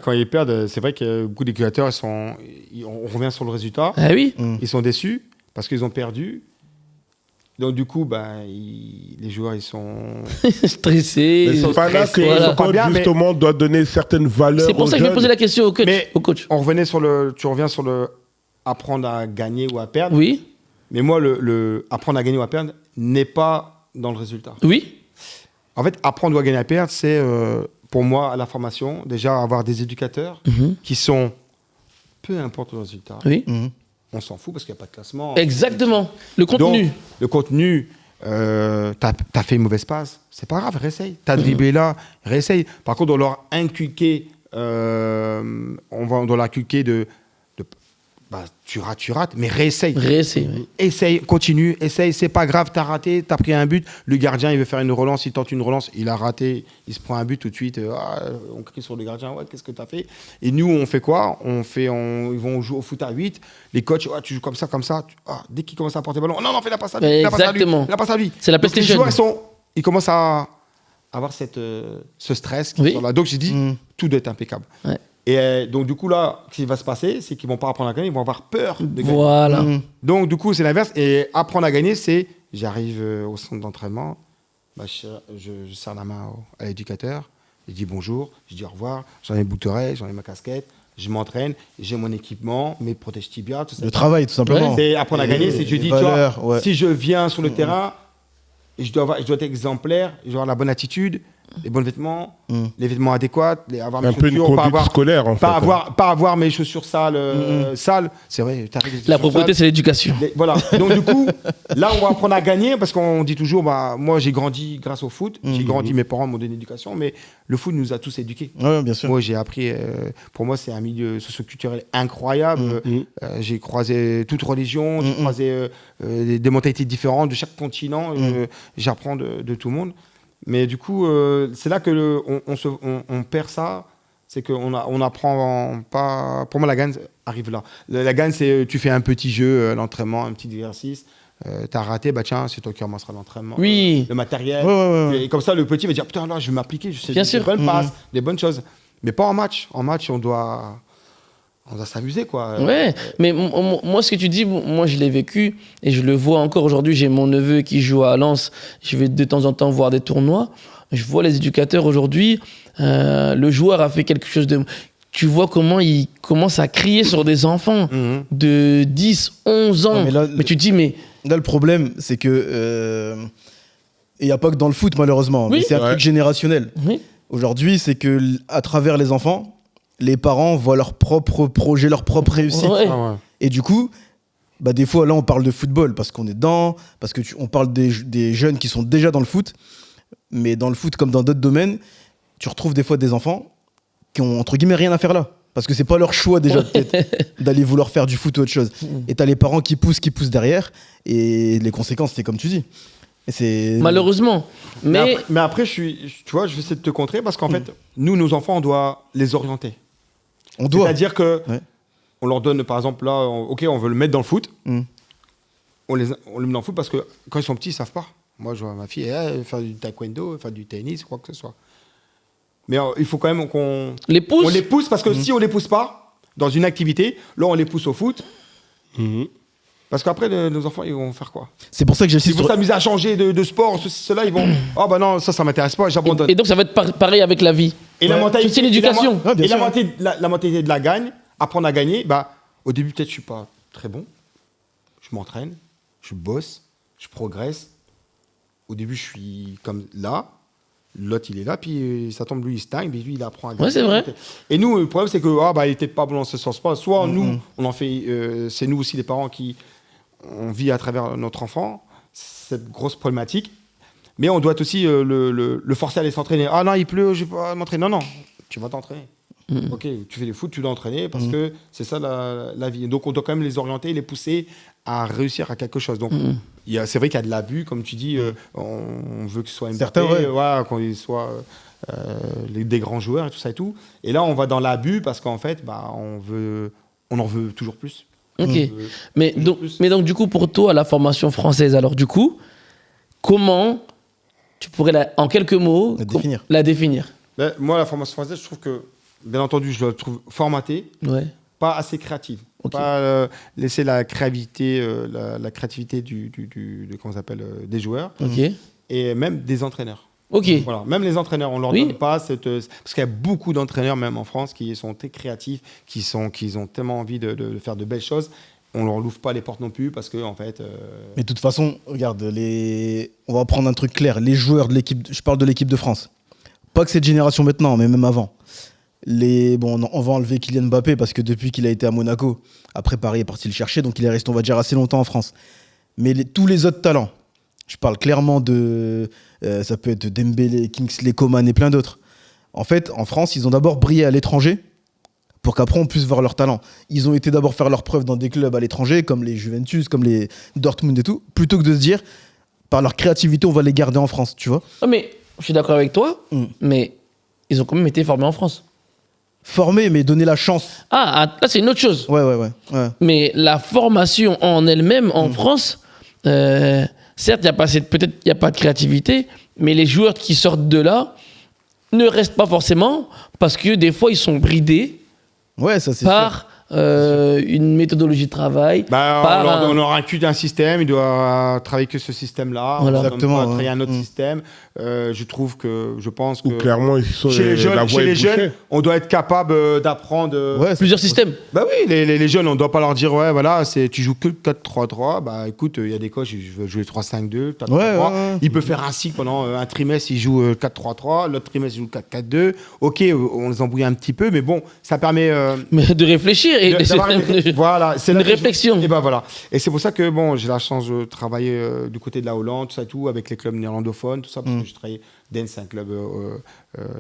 S2: quand ils perdent, c'est vrai que beaucoup d'éducateurs, on revient sur le résultat,
S1: Ah oui,
S2: ils sont déçus parce qu'ils ont perdu. Donc du coup, les joueurs, ils sont...
S1: stressés.
S3: Mais c'est pas là que
S1: Voilà.
S3: le coach,
S2: Bien, mais-
S3: justement, doit donner certaines valeurs.
S1: C'est pour
S3: aux
S1: ça que je vais
S3: jeunes.
S1: poser la question au coach.
S2: Mais
S1: Au coach.
S2: tu reviens sur le apprendre à gagner ou à perdre.
S1: Oui,
S2: Mais moi, le apprendre à gagner ou à perdre n'est pas dans le résultat.
S1: oui,
S2: En fait, apprendre ou à gagner à perdre, c'est pour moi à la formation, déjà avoir des éducateurs qui sont, peu importe le résultat,
S1: oui.
S2: on s'en fout parce qu'il n'y a pas de classement.
S1: Exactement. Le contenu.
S2: Donc, le contenu, t'as fait une mauvaise passe, c'est pas grave, réessaye. T'as dribblé là, réessaye. Par contre, on doit leur inculquer, on doit leur inculquer tu rates, mais réessaye.
S1: Réessaye, oui.
S2: Essaye, continue, essaye, c'est pas grave, t'as raté, t'as pris un but, le gardien il veut faire une relance, il tente une relance, il a raté, il se prend un but tout de suite, on crie sur le gardien, ouais, qu'est-ce que t'as fait? Et nous on fait quoi? Ils vont jouer au foot à 8, les coachs, tu joues comme ça, dès qu'ils commencent à porter le ballon, non, fais la passe à lui,
S1: Exactement.
S2: la passe à lui.
S1: C'est la
S2: Donc,
S1: PlayStation.
S2: Les joueurs, ils commencent à avoir ce stress qui
S1: Oui.
S2: sont là. Donc j'ai dit, tout doit être impeccable.
S1: Ouais.
S2: Et donc du coup là, ce qui va se passer, c'est qu'ils vont pas apprendre à gagner, ils vont avoir peur de gagner.
S1: Voilà.
S2: Donc, du coup, c'est l'inverse. Et apprendre à gagner, c'est j'arrive au centre d'entraînement, je serre la main à l'éducateur, je dis bonjour, je dis au revoir, j'en ai une boucle d'oreille, j'en ai ma casquette, je m'entraîne, j'ai mon équipement, mes protèges tibia, tout ça.
S4: Le travail, tout simplement.
S2: C'est apprendre à gagner, c'est que je dis, tu
S4: valeurs,
S2: vois,
S4: ouais.
S2: si je viens sur le terrain, je dois être exemplaire, je dois avoir la bonne attitude, les bons vêtements, les vêtements adéquats, avoir mes
S3: Un peu une
S2: chaussures,
S3: conduite scolaire, en fait.
S2: pas avoir mes chaussures sales, c'est vrai. t'arrives avec des
S1: La
S2: chaussures
S1: propreté,
S2: sales.
S1: c'est l'éducation.
S2: Voilà. Donc, du coup, là, on va apprendre à gagner parce qu'on dit toujours, moi, j'ai grandi grâce au foot. J'ai grandi, mes parents m'ont donné une éducation, mais le foot nous a tous éduqués.
S4: Ouais, bien sûr.
S2: Moi, j'ai appris, pour moi, c'est un milieu socioculturel incroyable. J'ai croisé toute religion, j'ai croisé des mentalités différentes de chaque continent. J'apprends de tout le monde. Mais du coup, c'est là que on perd ça. C'est qu'on apprend pas. Pour moi, la gagne arrive là. La gagne, c'est tu fais un petit jeu, l'entraînement, un petit exercice. T'as raté, tiens, c'est toi qui commenceras l'entraînement.
S1: Oui.
S2: Le matériel.
S4: Ouais.
S2: Et comme ça, le petit va dire putain, là, je vais m'appliquer. Je sais
S1: Bien
S2: des
S1: sûr.
S2: bonnes passes, des bonnes choses. Mais pas en match. En match, on doit s'amuser, quoi.
S1: Ouais, mais moi, ce que tu dis, moi, je l'ai vécu et je le vois encore aujourd'hui. J'ai mon neveu qui joue à Lens. Je vais de temps en temps voir des tournois. Je vois les éducateurs aujourd'hui. Le joueur a fait quelque chose de... Tu vois comment il commence à crier sur des enfants de 10, 11 ans.
S4: Ouais, mais là,
S1: tu te dis, mais...
S4: Là, le problème, c'est que. Il n'y a pas que dans le foot, malheureusement.
S1: Oui.
S4: Mais c'est un truc générationnel.
S1: Oui.
S4: Aujourd'hui, c'est que à travers les enfants, les parents voient leur propre projet, leur propre réussite.
S1: Ouais.
S2: Ah ouais.
S4: Et du coup, des fois, là, on parle de football parce qu'on est dedans, parce que on parle des jeunes qui sont déjà dans le foot. Mais dans le foot, comme dans d'autres domaines, tu retrouves des fois des enfants qui ont, entre guillemets, rien à faire là. Parce que c'est pas leur choix, déjà, peut-être, d'aller vouloir faire du foot ou autre chose. Et t'as les parents qui poussent derrière. Et les conséquences, c'est comme tu dis. Et c'est...
S1: Malheureusement. Mais
S2: Mais après, tu vois, je vais essayer de te contrer parce qu'en fait, nous, nos enfants, on doit les orienter.
S4: On doit.
S2: C'est-à-dire que
S4: Ouais.
S2: on leur donne, par exemple, là, on veut le mettre dans le foot.
S4: Mm.
S2: On le met dans le foot parce que quand ils sont petits, ils savent pas. Moi, je vois ma fille faire du taekwondo, faire du tennis, quoi que ce soit. Mais il faut quand même qu'on
S1: Les pouces
S2: on les pousse, parce que si on les pousse pas dans une activité, là on les pousse au foot, parce qu'après nos enfants ils vont faire quoi?
S4: C'est pour ça que
S2: S'ils
S4: j'insiste
S2: vont
S4: sur...
S2: s'amuser à changer de sport, ceci, cela, ils vont oh bah non, ça m'intéresse pas, j'abandonne.
S1: Et donc, ça va être pareil avec la vie.
S2: Et la mentalité,
S1: C'est l'éducation.
S4: Ouais, bien
S2: et la
S4: sûr.
S2: mentalité, la mentalité de la gagne, apprendre à gagner, bah, au début, peut-être, je suis pas très bon. Je m'entraîne, je bosse, je progresse. Au début, je suis comme là. L'autre, il est là, puis ça tombe, lui, il stagne, puis lui, il apprend à gagner.
S1: Ouais, c'est vrai.
S2: Et nous, le problème, c'est que, il était pas bon dans ce sens-là. Soit nous, on en fait, c'est nous aussi, les parents, qui on vit à travers notre enfant cette grosse problématique. Mais on doit aussi le forcer à aller s'entraîner. Ah non, il pleut, je vais pas m'entraîner. Non, non, tu vas t'entraîner. Ok, tu fais les foot, tu dois entraîner parce que c'est ça la vie. Donc on doit quand même les orienter, les pousser à réussir à quelque chose. Donc c'est vrai qu'il y a de l'abus, comme tu dis, on veut que ce soit Mbappé,
S4: Certains, ouais.
S2: qu'on soit des grands joueurs et tout ça et tout. Et là, on va dans l'abus parce qu'en fait, on en veut toujours plus.
S1: Ok.
S2: On veut
S1: Mais
S2: toujours
S1: donc,
S2: plus.
S1: mais donc, du coup, pour toi, la formation française, alors, du coup, comment tu pourrais, en quelques mots, la définir?
S2: Ben, moi, la formation française, je trouve que, bien entendu, je la trouve formatée,
S1: Ouais.
S2: pas assez créative.
S1: Ok.
S2: Pas laisser la créativité, comment ça s'appelle, des joueurs
S1: Ok.
S2: et même des entraîneurs.
S1: Ok.
S2: Voilà, même les entraîneurs, on leur
S1: Oui.
S2: donne pas cette... parce qu'il y a beaucoup d'entraîneurs, même en France, qui sont très créatifs, qui ont tellement envie de faire de belles choses. On leur ouvre pas les portes non plus parce que, en fait...
S4: Mais de toute façon, regarde, on va prendre un truc clair. Les joueurs de l'équipe, je parle de l'équipe de France. Pas que cette génération maintenant, mais même avant. On va enlever Kylian Mbappé parce que depuis qu'il a été à Monaco, après Paris est parti le chercher, donc il est resté, on va dire, assez longtemps en France. Mais tous les autres talents, je parle clairement de... ça peut être Dembélé, Kingsley Coman et plein d'autres. En fait, en France, ils ont d'abord brillé à l'étranger pour qu'après on puisse voir leur talent. Ils ont été d'abord faire leurs preuves dans des clubs à l'étranger, comme les Juventus, comme les Dortmund et tout, plutôt que de se dire, par leur créativité, on va les garder en France, tu vois.
S1: Ah, mais je suis d'accord avec toi, mais ils ont quand même été formés en France.
S4: Formés, mais donner la chance.
S1: Ah, là, c'est une autre chose.
S4: Ouais.
S1: Mais la formation en elle-même, en France, certes, peut-être il n'y a pas de créativité, mais les joueurs qui sortent de là ne restent pas forcément parce que des fois, ils sont bridés
S4: Ouais, ça c'est
S1: par une méthodologie de travail.
S2: on leur inculque un système, il doit travailler que ce système-là.
S1: Voilà.
S2: On leur donne
S4: Exactement,
S2: pas à
S4: ouais.
S2: travailler un autre système. Je pense que
S3: Ou clairement, ils sont
S2: chez les
S3: la voie est
S2: jeunes,
S3: bouchée.
S2: on doit être capable d'apprendre.
S4: Ouais,
S1: Plusieurs systèmes.
S2: Bah oui, les jeunes, on ne doit pas leur dire, ouais, voilà, tu joues que le 4-3-3. Bah écoute, il y a des coachs, je veux jouer 3-5-2, 4-3-3.
S4: Ouais.
S2: Il peut faire un cycle pendant un trimestre, il joue 4-3-3, l'autre trimestre, il joue 4-4-2. Ok, on les embrouille un petit peu, mais bon, ça permet.
S1: Mais de réfléchir. Et
S2: Voilà, c'est
S1: une
S2: là que
S1: réflexion.
S2: Et ben voilà. Et c'est pour ça que bon, j'ai la chance de travailler du côté de la Hollande, tout ça et tout, avec les clubs néerlandophones, tout ça, parce que j'ai travaillé Dens, c'est un club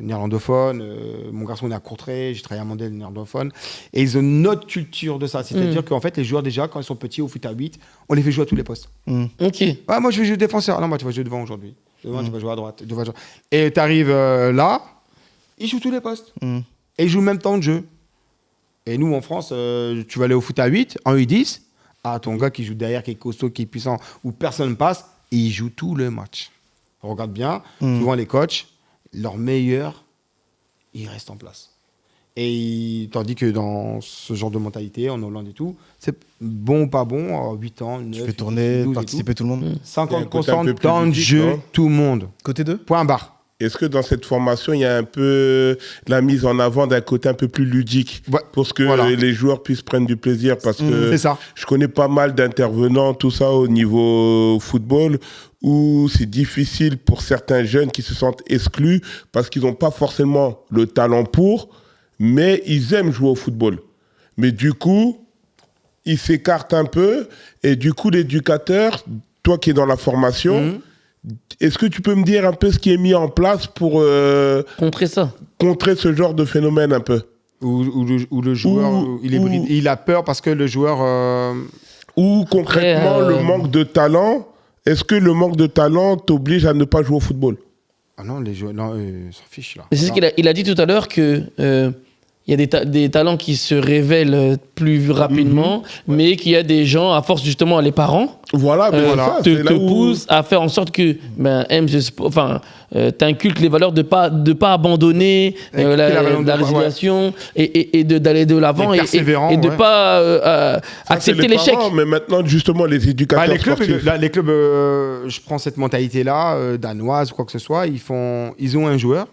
S2: néerlandophone. Mon garçon est à Courtrai, j'ai travaillé à Mandel néerlandophone. Et ils ont une autre culture de ça. C'est-à-dire qu'en fait, les joueurs, déjà, quand ils sont petits, au foot à 8, on les fait jouer à tous les postes.
S1: Ok.
S2: Ah, moi, je vais jouer défenseur. Ah, non, moi, tu vas jouer devant aujourd'hui. Demain, tu vas jouer à droite. Et tu arrives là, ils jouent tous les postes. Et ils jouent le même temps de jeu. Et nous, en France, tu vas aller au foot à 8, en U10. Ah, ton gars qui joue derrière, qui est costaud, qui est puissant, où personne passe, et il joue tout le match. Regarde bien, souvent les coachs, leurs meilleurs, ils restent en place. Tandis que dans ce genre de mentalité, en Hollande et tout, c'est bon ou pas bon, à 8 ans, 9,
S4: Tu fais tourner,
S2: 12
S4: participer tout le monde.
S2: 50% temps de jeu,
S3: non
S2: tout le monde.
S4: Côté 2
S2: Point barre.
S3: Est-ce que dans cette formation, il y a un peu la mise en avant d'un côté un peu plus ludique
S2: Ouais,
S3: pour que
S2: voilà.
S3: les joueurs puissent prendre du plaisir? Parce que
S2: c'est ça.
S3: je connais pas mal d'intervenants, tout ça au niveau football, où c'est difficile pour certains jeunes qui se sentent exclus parce qu'ils n'ont pas forcément le talent pour, mais ils aiment jouer au football. Mais du coup, ils s'écartent un peu et du coup, l'éducateur, toi qui es dans la formation, est-ce que tu peux me dire un peu ce qui est mis en place pour
S1: Contrer ça.
S3: contrer ce genre de phénomène un peu?
S2: Où le joueur, il a peur parce que le joueur...
S3: Ou concrètement,
S1: Après,
S3: le manque de talent, est-ce que le manque de talent t'oblige à ne pas jouer au football?
S2: Ah non, les joueurs, s'en fichent là.
S1: C'est ce qu'il a dit tout à l'heure que il y a des talents qui se révèlent plus rapidement, mais qu'il y a des gens, à force justement, les parents,
S3: Voilà, mais voilà,
S1: te
S3: c'est là où-
S1: poussent à faire en sorte que t'inculques les valeurs de pas abandonner
S2: Inculquer la valeur de
S1: la
S2: pas-
S1: résiliation et d'aller de l'avant
S2: D'être
S1: et
S2: persévérant,
S1: de
S2: ouais.
S1: pas
S3: Ça, c'est
S1: accepter
S3: les
S1: l'échec.
S3: parents, mais maintenant, justement, les éducateurs
S2: Les clubs,
S3: sportifs.
S2: je prends cette mentalité-là, danoise ou quoi que ce soit, ils ont un joueur,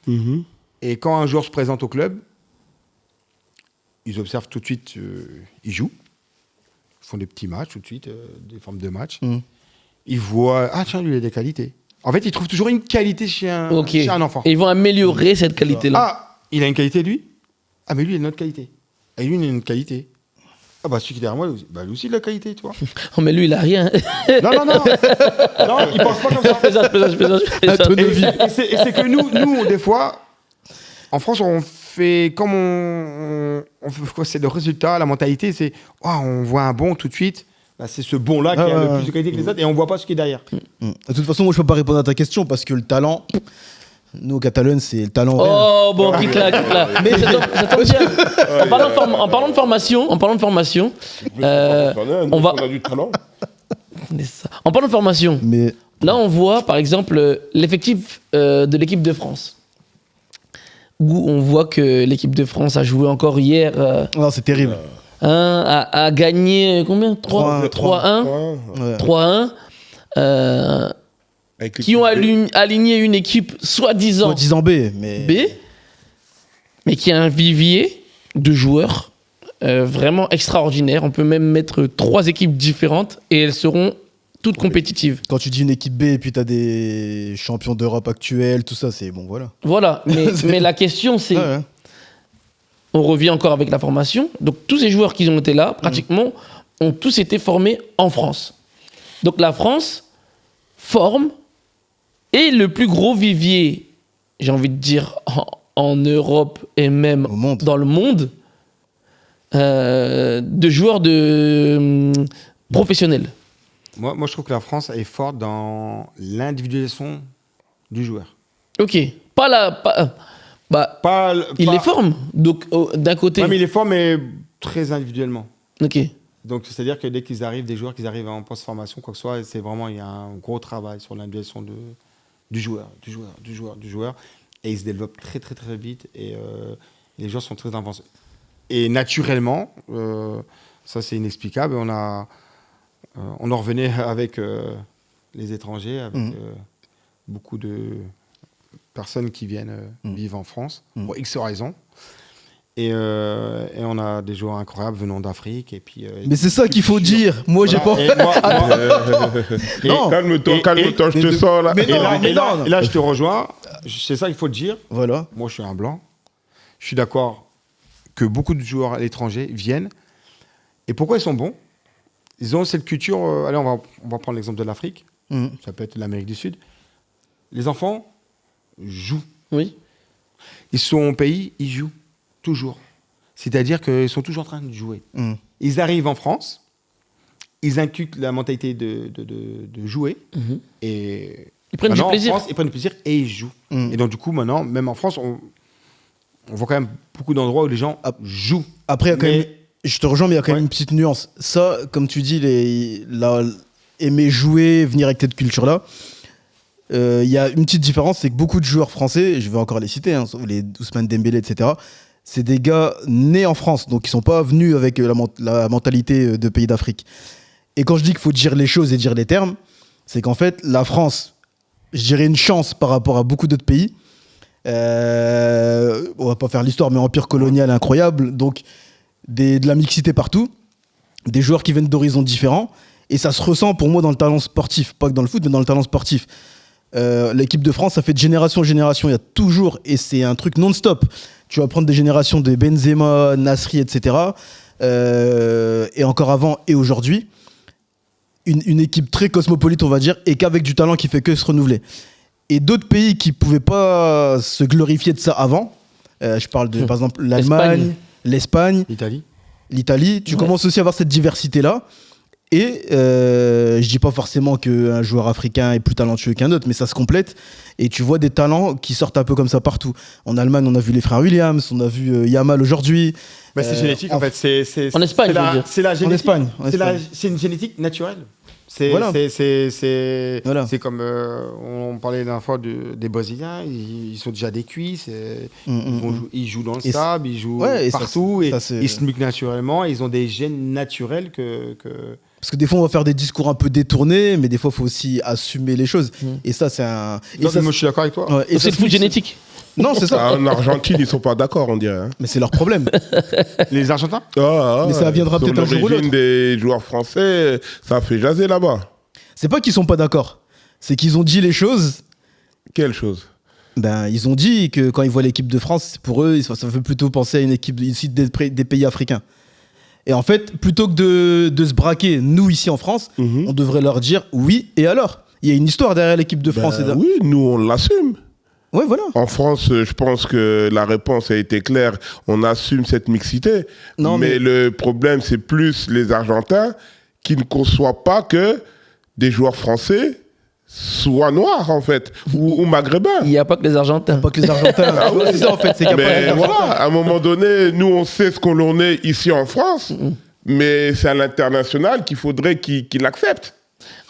S3: Mhm.
S2: et quand un joueur se présente au club, ils observent tout de suite, ils jouent, ils font des petits matchs tout de suite, des formes de matchs.
S4: Mhm.
S2: Ils voient, ah tiens, lui, il a des qualités. En fait, ils trouvent toujours une qualité chez un enfant.
S1: Et ils vont améliorer cette qualité-là.
S2: Ah, il a une qualité, lui. Ah, mais lui, il a une autre qualité. Et lui, il a une qualité. Ah, bah, celui qui est derrière moi, lui aussi, il a de la qualité, tu vois.
S1: Oh, mais lui, il a rien.
S2: Non, non, non. Non, il pense pas comme ça.
S1: Je plaisante.
S2: Et c'est que nous, des fois, en France, on fait comme on fait quoi, c'est le résultat, la mentalité, c'est on voit un bon tout de suite. Bah, c'est ce bon-là qui a le plus de qualité que les autres et on voit pas ce qui est derrière.
S4: De toute façon, moi, je peux pas répondre à ta question parce que le talent, nous, au Catalogne, c'est le talent.
S1: Oh, bon, quitte là. Mais ça tombe bien. En parlant de formation, on va.
S3: On a du talent.
S1: En parlant de formation,
S4: Mais
S1: là, on voit, par exemple, l'effectif de l'équipe de France. Où on voit que l'équipe de France a joué encore hier,
S4: non, c'est terrible.
S1: a gagné combien 3-1. 3-1. Qui ont aligné une équipe soi-disant
S4: Soi-disant B, mais.
S1: B, mais qui a un vivier de joueurs vraiment extraordinaire. On peut même mettre 3 équipes différentes et elles seront toutes compétitives.
S4: Quand tu dis une équipe B et puis t'as des champions d'Europe actuels, tout ça, c'est bon, voilà.
S1: Voilà, mais la question c'est,
S4: Ouais.
S1: on revient encore avec la formation, donc tous ces joueurs qui ont été là, pratiquement, ont tous été formés en France. Donc la France forme, et le plus gros vivier, j'ai envie de dire, en Europe et même
S4: Au monde.
S1: dans le monde, de joueurs professionnels.
S2: Moi, je trouve que la France est forte dans l'individualisation du joueur.
S1: Ok, pas la... il les forme, donc d'un côté.
S2: Ouais, mais il est fort, mais très individuellement.
S1: Ok.
S2: Donc, c'est-à-dire que dès qu'ils arrivent, des joueurs qui arrivent en post-formation, quoi que ce soit, c'est vraiment, il y a un gros travail sur l'individualisation du joueur. Et ils se développent très, très, très vite. Et les joueurs sont très avancés. Et naturellement, ça c'est inexplicable, on en revenait avec les étrangers, avec beaucoup de personnes qui viennent vivre en France, pour X raisons. Et on a des joueurs incroyables venant d'Afrique. Et puis,
S4: Mais c'est ça qu'il faut dire. Moi, j'ai pas.
S3: Non, calme-toi, je te sens là.
S4: Mais non,
S2: Et là, je te rejoins. C'est ça qu'il faut te dire.
S4: Voilà.
S2: Moi, je suis un blanc. Je suis d'accord que beaucoup de joueurs à l'étranger viennent. Et pourquoi ils sont bons? Ils ont cette culture. Allez, on va prendre l'exemple de l'Afrique. Ça peut être l'Amérique du Sud. Les enfants jouent.
S1: Oui.
S2: Ils sont au pays, ils jouent. Toujours. C'est-à-dire qu'ils sont toujours en train de jouer. Ils arrivent en France, ils inculquent la mentalité de jouer, et
S1: Ils prennent du
S2: maintenant,
S1: plaisir.
S2: En France, ils prennent du plaisir et ils jouent. Et donc, du coup, maintenant, même en France, on voit quand même beaucoup d'endroits où les gens jouent.
S4: Après, il y a quand
S2: Mais-
S4: même. Je te rejoins, mais il y a quand même une petite nuance. Ça, comme tu dis, aimer jouer, venir avec cette culture-là, il y a une petite différence, c'est que beaucoup de joueurs français, et je vais encore les citer, les Ousmane Dembélé, etc., c'est des gars nés en France, donc ils sont pas venus avec la mentalité de pays d'Afrique. Et quand je dis qu'il faut dire les choses et dire les termes, c'est qu'en fait, la France, je dirais une chance par rapport à beaucoup d'autres pays. On va pas faire l'histoire, mais empire colonial incroyable, donc de la mixité partout, des joueurs qui viennent d'horizons différents, et ça se ressent pour moi dans le talent sportif, pas que dans le foot, mais dans le talent sportif. L'équipe de France, ça fait de génération en génération, il y a toujours, et c'est un truc non-stop. Tu vas prendre des générations de Benzema, Nasri, etc. Et encore avant et aujourd'hui, une équipe très cosmopolite, on va dire, et qu'avec du talent qui fait que se renouveler. Et d'autres pays qui pouvaient pas se glorifier de ça avant, je parle de, par exemple, l'Allemagne, l'Espagne,
S2: L'Italie.
S4: l'Italie, tu commences aussi à avoir cette diversité-là. Et je dis pas forcément qu'un joueur africain est plus talentueux qu'un autre, mais ça se complète. Et tu vois des talents qui sortent un peu comme ça partout. En Allemagne, on a vu les frères Williams, on a vu Yamal aujourd'hui.
S2: Bah, c'est génétique en fait.
S1: En Espagne, je veux dire.
S2: C'est la génétique.
S4: En Espagne.
S2: C'est une génétique naturelle. C'est
S4: Voilà. Voilà.
S2: comme on parlait la dernière fois des Brésiliens, ils sont déjà des cuisses, ils jouent dans le sable, ils jouent partout, et ils se muquent naturellement, ils ont des gènes naturels que...
S4: Parce que des fois, on va faire des discours un peu détournés, mais des fois, il faut aussi assumer les choses. Et ça, c'est un...
S2: Donc, moi, je suis d'accord avec toi.
S4: Ouais, et
S1: C'est le foot génétique.
S4: Non, c'est ça.
S3: En Argentine, ils sont pas d'accord, on dirait. Hein.
S4: Mais c'est leur problème.
S2: Les Argentins
S4: Mais ça viendra peut-être un jour ou l'autre.
S3: L'origine des joueurs français, ça fait jaser là-bas.
S4: C'est pas qu'ils sont pas d'accord. C'est qu'ils ont dit les choses.
S3: Quelle chose?
S4: Ben, ils ont dit que quand ils voient l'équipe de France, pour eux, ça fait plutôt penser à une équipe ici des pays africains. Et en fait, plutôt que de se braquer, nous, ici en France, on devrait leur dire oui, et alors? Il y a une histoire derrière l'équipe de France.
S3: Oui, nous, on l'assume.
S4: Ouais, voilà.
S3: En France, je pense que la réponse a été claire. On assume cette mixité.
S4: Non, mais
S3: le problème, c'est plus les Argentins qui ne conçoivent pas que des joueurs français soient noirs, en fait, ou maghrébins.
S1: Il n'y a pas que les Argentins.
S4: pas que les Argentins. Ah ouais, c'est ça, en fait. C'est qu'il y a pas que les
S3: Mais
S4: Argentins.
S3: voilà, à un moment donné, nous, on sait ce qu'on l'on est ici en France, mais c'est à l'international qu'il faudrait qu'ils l'acceptent.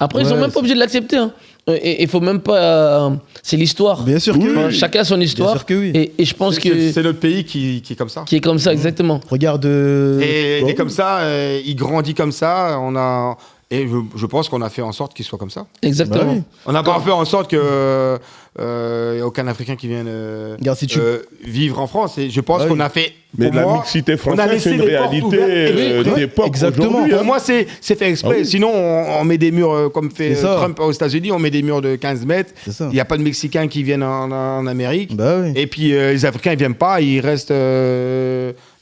S1: Après, ils sont
S4: Ouais,
S1: même pas obligés de l'accepter. Hein. Et il faut même pas. C'est l'histoire.
S4: Bien sûr que
S1: Enfin,
S4: oui.
S1: chacun a son histoire.
S4: Bien sûr que oui.
S1: Et je pense que.
S2: C'est notre pays qui est comme ça.
S1: Qui est comme ça, exactement.
S4: Regarde.
S2: Et comme ça, il grandit comme ça. Et je pense qu'on a fait en sorte qu'il soit comme ça.
S1: Exactement.
S4: Bah oui.
S2: On n'a pas fait en sorte que y a aucun Africain qui vienne
S4: Regarde, si tu-
S2: vivre en France. Et je pense
S4: Ouais.
S2: qu'on a fait.
S3: Mais
S2: pour
S3: la
S2: moi,
S3: mixité
S2: on a
S3: française,
S2: laissé
S3: c'est une
S2: les portes
S3: réalité
S2: ouvertes.
S3: d'époque
S4: exactement.
S3: aujourd'hui.
S2: Pour
S3: hein.
S2: moi, c'est fait exprès.
S3: Ah oui.
S2: Sinon, on met des murs comme fait
S4: C'est ça.
S2: Trump aux États-Unis. On met des murs de 15 mètres.
S4: C'est ça.
S2: Il n'y a pas de Mexicains qui viennent en Amérique.
S4: Bah oui.
S2: Et puis les Africains, ils viennent pas. Ils restent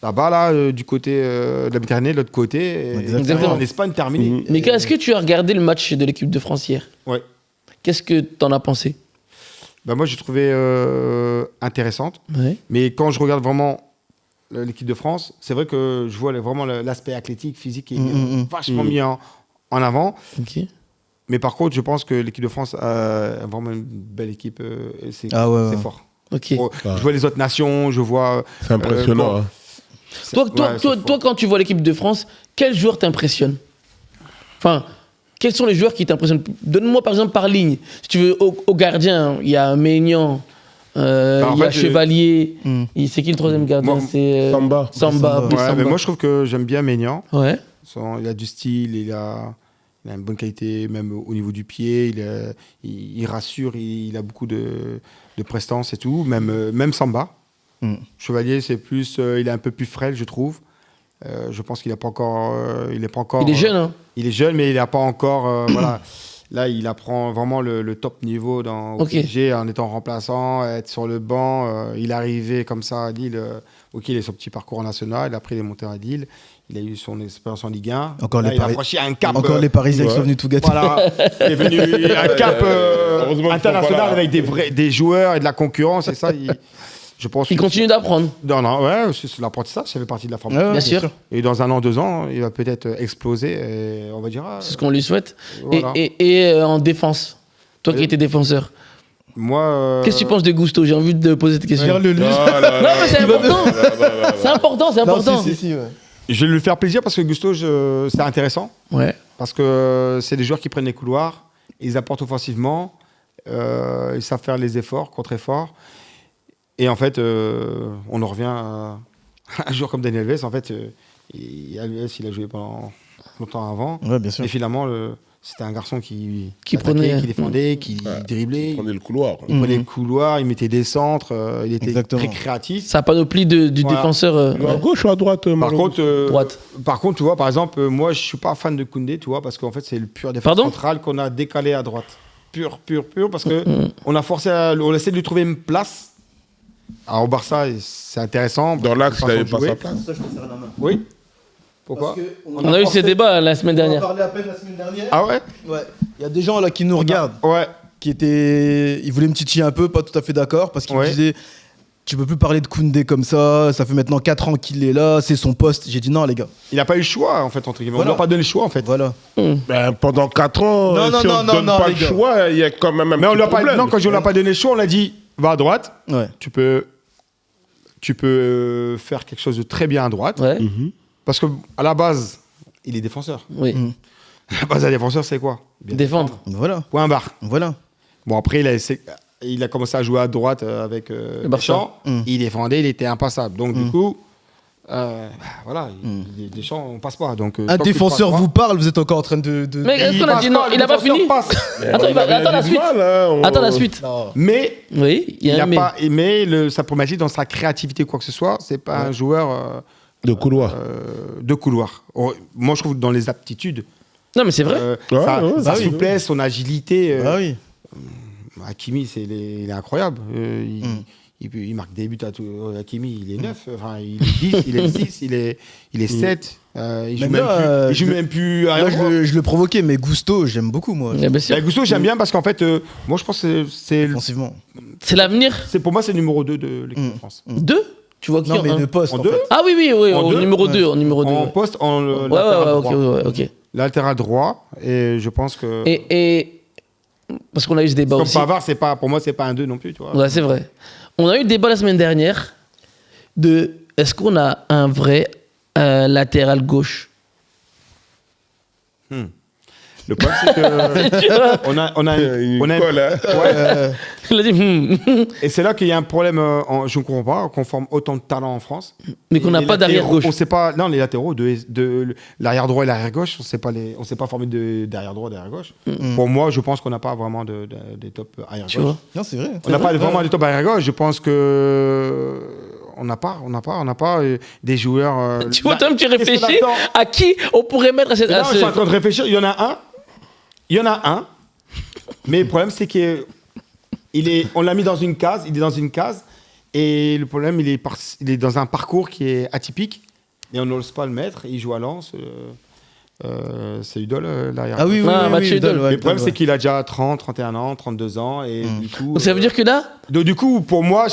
S2: là-bas, du côté de la Méditerranée, de l'autre côté. Et
S1: Exactement.
S2: En Espagne, terminé.
S1: Mika, est-ce que tu as regardé le match de l'équipe de France hier?
S2: Ouais.
S1: Qu'est-ce que t'en as pensé?
S2: Bah, moi, j'ai trouvé intéressante.
S1: Ouais.
S2: Mais quand je regarde vraiment l'équipe de France, c'est vrai que je vois vraiment l'aspect athlétique, physique qui est vachement mis en avant.
S1: Ok.
S2: Mais par contre, je pense que l'équipe de France a vraiment une belle équipe. Et c'est
S4: Ah ouais,
S2: c'est
S4: ouais.
S2: fort.
S1: Ok.
S2: Oh, je vois les autres nations, je vois.
S3: C'est impressionnant.
S2: bon,
S3: hein.
S1: Toi, quand tu vois l'équipe de France, quel joueur t'impressionne? Enfin, quels sont les joueurs qui t'impressionnent? Donne-moi par exemple par ligne. Si tu veux, au gardien, il y a Maignan, il y a Chevalier. C'est qui le troisième gardien?
S2: Moi,
S1: C'est
S3: Samba.
S1: Samba.
S2: Ouais,
S1: Samba.
S2: mais moi, je trouve que j'aime bien Maignan.
S1: Ouais.
S2: Il a du style, il a une bonne qualité, même au niveau du pied. Il rassure, il a beaucoup de prestance et tout. Même Samba. Chevalier, c'est plus, il est un peu plus frêle, je trouve. Je pense qu'il n'est pas encore. Il est
S1: jeune, hein?
S2: Il est jeune, mais il n'a pas encore. Voilà. Là, il apprend vraiment le top niveau au PSG en étant remplaçant, être sur le banc. Il est arrivé comme ça à Lille. Il a son petit parcours en national. Après, il est monté à Lille. Il a eu son expérience en Ligue 1. Il a franchi un cap.
S4: Encore les Parisiens qui sont venus tout gâter.
S2: Voilà. Il est venu un cap
S3: Heureusement qu'ils sont pas
S2: international
S3: là.
S2: avec des joueurs et de la concurrence. Et ça, je pense.
S1: Il continue d'apprendre.
S2: Non, ouais, c'est l'apprentissage, ça fait partie de la formation.
S4: Ouais,
S1: Bien sûr.
S2: Et dans 1 an, 2 ans, il va peut-être exploser. Et on va dire.
S1: C'est ce qu'on lui souhaite.
S2: Voilà.
S1: Et en défense, toi qui étais défenseur,
S2: Moi.
S1: qu'est-ce que tu penses de Gusto? J'ai envie de poser cette question.
S4: Regarde le lui.
S1: Non, mais c'est important. C'est important, c'est important.
S4: Ouais.
S2: Je vais lui faire plaisir parce que Gusto, c'est intéressant.
S1: Ouais.
S2: Parce que c'est des joueurs qui prennent les couloirs, ils apportent offensivement, ils savent faire les efforts, contre-efforts. Et en fait, on en revient à un joueur comme Daniel Alves. En fait, Alves, il a joué pendant longtemps avant.
S4: Ouais, bien sûr.
S2: Et finalement, c'était un garçon qui
S1: prenait-
S2: attaquait, qui défendait, qui driblait.
S3: Prenez le couloir.
S2: Il prenait le couloir, il mettait des centres, il était
S4: Exactement.
S2: très créatif.
S1: Ça panoplie du
S2: Voilà.
S1: défenseur.
S3: À gauche ou à droite,
S2: Par
S3: Marlon?
S2: contre,
S1: Droite.
S2: tu vois, par exemple, moi, je suis pas fan de Koundé, tu vois, parce qu'en fait, c'est le pur défenseur
S1: Pardon
S2: central qu'on a décalé à droite. Pur, parce que on a forcé, on essaie de lui trouver une place. Alors, au Barça, c'est intéressant.
S3: Dans l'axe, il
S2: Façon
S3: n'avait
S2: de
S3: pas
S2: jouer.
S3: sa place.
S4: Ça, je te serre la main.
S2: Oui. Pourquoi
S1: On a eu ces débats la semaine
S4: On en
S1: dernière.
S4: parlait à peine la semaine dernière.
S2: Ah ouais.
S4: Ouais. Il y a des gens là qui nous regardent,
S2: Ouais.
S4: ils voulaient me titiller un peu, pas tout à fait d'accord, parce qu'ils me
S2: Ouais.
S4: disaient tu peux plus parler de Koundé comme ça fait maintenant 4 ans qu'il est là, c'est son poste. J'ai dit non les gars.
S2: Il n'a pas eu le choix, en fait, entre guillemets.
S4: Voilà.
S2: On ne lui a pas donné le choix, en fait.
S4: Voilà.
S3: Ben, pendant 4 ans,
S4: Non,
S3: si
S4: non,
S3: on
S4: non,
S3: donne
S4: non,
S3: pas
S4: les
S3: le
S4: gars.
S3: choix, il y a quand même un
S2: Mais on
S3: petit
S2: lui a pas,
S3: problème.
S2: non, quand on lui a pas donné le choix, on l'a dit, va à droite.
S4: Ouais.
S2: Tu peux faire quelque chose de très bien à droite.
S1: Ouais.
S2: Parce qu'à la base, il est défenseur.
S1: Oui.
S2: À la base, un défenseur, c'est quoi? Bien
S1: Défendre.
S4: Voilà.
S2: Point barre.
S4: Voilà.
S2: Bon, après, il a commencé à jouer à droite avec
S1: Barça.
S2: Deschamps. Il défendait, il était impassable. Donc, du coup, voilà, Deschamps, on passe pas. Donc,
S4: Un
S2: tant qu'il
S4: défenseur
S2: passe pas-
S4: vous parle, vous êtes encore en train de...
S1: Mais est-ce qu'on a
S2: passe
S1: dit non?
S2: le
S1: Il n'a pas
S2: défenseur
S1: fini.
S2: passe.
S1: Attends, attends la suite. Attends la suite.
S4: Non.
S2: Mais
S1: Oui, il y
S2: il
S1: a
S2: n'a
S1: un mais.
S2: pas aimé sa problématique dans sa créativité, quoi que ce soit. C'est pas un joueur
S3: De couloir.
S2: de couloir. Moi, je trouve que dans les aptitudes,
S1: Non, mais c'est vrai.
S3: Ouais,
S2: sa
S3: ouais,
S2: sa
S4: bah oui.
S2: souplesse, son agilité.
S4: Ah oui.
S2: Hakimi, il est incroyable. Il marque des buts à tout. Hakimi, il est 9. Enfin, il est 10, il est 6, il est 7. Il joue
S4: Même là,
S2: joue même plus
S4: Là,
S2: arrière-droit.
S4: je le provoquais, mais Gusto, j'aime beaucoup, moi.
S1: Eh bien sûr.
S2: Bah, Gusto, j'aime bien parce qu'en fait, moi, je pense que
S4: Offensivement.
S1: C'est l'avenir.
S2: pour moi, c'est le numéro 2 de l'équipe de France.
S1: 2 Tu vois qui
S4: Non,
S1: en
S4: mais
S1: un
S4: de poste,
S2: En
S4: en
S2: deux
S4: fait.
S1: Ah oui, oui, oui,
S2: En
S1: au
S2: deux
S1: numéro
S4: Ouais.
S1: 2. En numéro 2.
S2: En poste, en
S1: Ouais,
S2: latéral
S1: ouais,
S2: droit.
S1: ok.
S2: Latéral droit, et je pense que.
S1: Et parce qu'on a eu ce débat
S2: Comme
S1: aussi.
S2: Pavard, pour moi, c'est pas un 2 non plus, tu vois.
S1: Ouais, c'est vrai. On a eu le débat la semaine dernière de est-ce qu'on a un vrai latéral gauche.
S2: Le problème, c'est que.
S1: Tu vois
S2: on a
S3: Une colle, hein.
S2: ouais,
S1: Il a dit
S2: et c'est là qu'il y a un problème, je ne comprends pas, qu'on forme autant de talents en France.
S1: mais qu'on n'a
S2: Les
S1: pas d'arrière
S2: latéraux,
S1: gauche.
S2: On sait pas, non, les latéraux, de l'arrière droit et l'arrière gauche, on sait pas former d'arrière droit et d'arrière gauche. Pour moi, je pense qu'on n'a pas vraiment des top arrière
S1: Tu
S2: gauche.
S1: vois
S4: Non, c'est vrai.
S2: On n'a pas vraiment des top arrière gauche. Je pense que on n'a pas des joueurs.
S1: Tu vois,
S2: là,
S1: toi, tu
S2: qu'est-ce qu'on
S1: réfléchis
S2: attend
S1: à qui on pourrait mettre à cette.
S2: Et là,
S1: à
S2: je
S1: ce-
S2: suis en train de réfléchir. Il y en a un. Mais le problème, c'est on l'a mis dans une case. Il est dans une case. Et le problème, il est dans un parcours qui est atypique. Et on n'ose pas le mettre. Il joue à Lens. C'est Udol, l'arrière.
S4: Ah oui, oui,
S1: Ah,
S4: oui,
S1: Mathieu
S4: oui,
S1: Idol.
S4: Idol, ouais,
S2: Mais le problème,
S4: Idol,
S2: c'est qu'il a déjà 30, 31 ans, 32 ans. Et du coup.
S1: Donc ça veut dire que là,
S2: Donc, du coup, pour moi,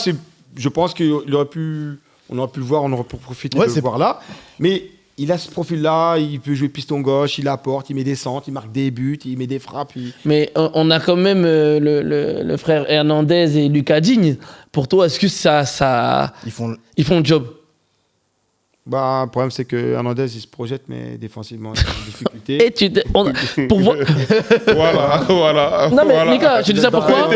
S2: je pense qu'on aurait pu le voir, on aurait pu profiter
S4: Ouais,
S2: de le
S4: c'est-
S2: voir là. Mais il a ce profil-là, il peut jouer piston gauche, il apporte, il met des centres, il marque des buts, il met des frappes.
S1: mais on a quand même le frère Hernandez et Lucas Digne. Pour toi, est-ce que
S4: Ils font...
S1: ils font le job?
S2: Bah, le problème, c'est que Hernandez, il se projette, mais défensivement, il a des difficultés.
S1: Et pour voir.
S3: Voilà.
S1: Non mais
S3: voilà.
S1: Mika, je dis ça pourquoi?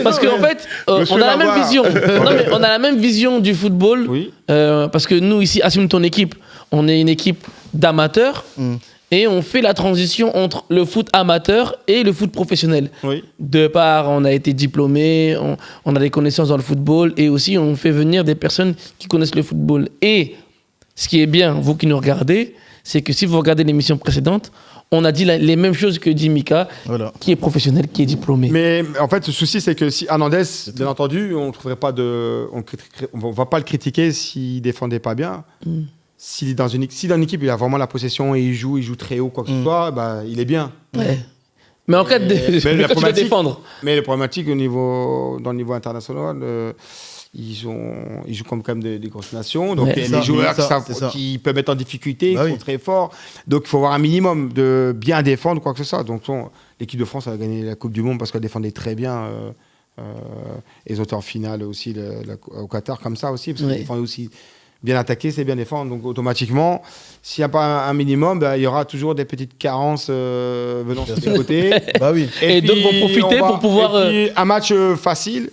S1: Parce qu'en fait,
S3: Monsieur
S1: on a la même
S3: Navarre.
S1: vision. Non, mais on a la même vision du football.
S2: Oui.
S1: Parce que nous ici, assume ton équipe, on est une équipe d'amateurs et on fait la transition entre le foot amateur et le foot professionnel.
S2: Oui.
S1: De part, on a été diplômé, on a des connaissances dans le football et aussi on fait venir des personnes qui connaissent le football. Et ce qui est bien, vous qui nous regardez, c'est que si vous regardez l'émission précédente, on a dit les mêmes choses que dit Mika,
S4: Voilà.
S1: qui est professionnel, qui est diplômé.
S2: Mais en fait, le souci, c'est que si Hernandez, bien entendu, on va pas le critiquer s'il défendait pas bien. Si dans une équipe, il a vraiment la possession et il joue très haut, quoi que ce soit, bah, il est bien.
S1: Ouais. Mais en cas de
S2: Mais la
S1: quand tu veux
S2: problématique-
S1: défendre.
S2: Mais le problématique dans le niveau international, ils jouent comme quand même des grosses nations. Donc
S1: Ouais,
S2: il y a
S4: c'est ça,
S2: des joueurs
S4: c'est ça.
S2: qui peuvent être en difficulté,
S4: Bah
S2: qui
S4: oui.
S2: sont très forts. Donc il faut avoir un minimum de bien défendre, quoi que ce soit. Donc l'équipe de France a gagné la Coupe du Monde parce qu'elle défendait très bien. Ils ont été en finale aussi au Qatar comme ça aussi, parce qu'ils
S1: Ouais.
S2: défendaient aussi. Bien attaquer, c'est bien défendre. Donc automatiquement, s'il n'y a pas un minimum, bah, il y aura toujours des petites carences venant sur les côtés.
S4: Bah oui.
S1: Et d'autres vont profiter pour pouvoir,
S2: Et puis, un match facile,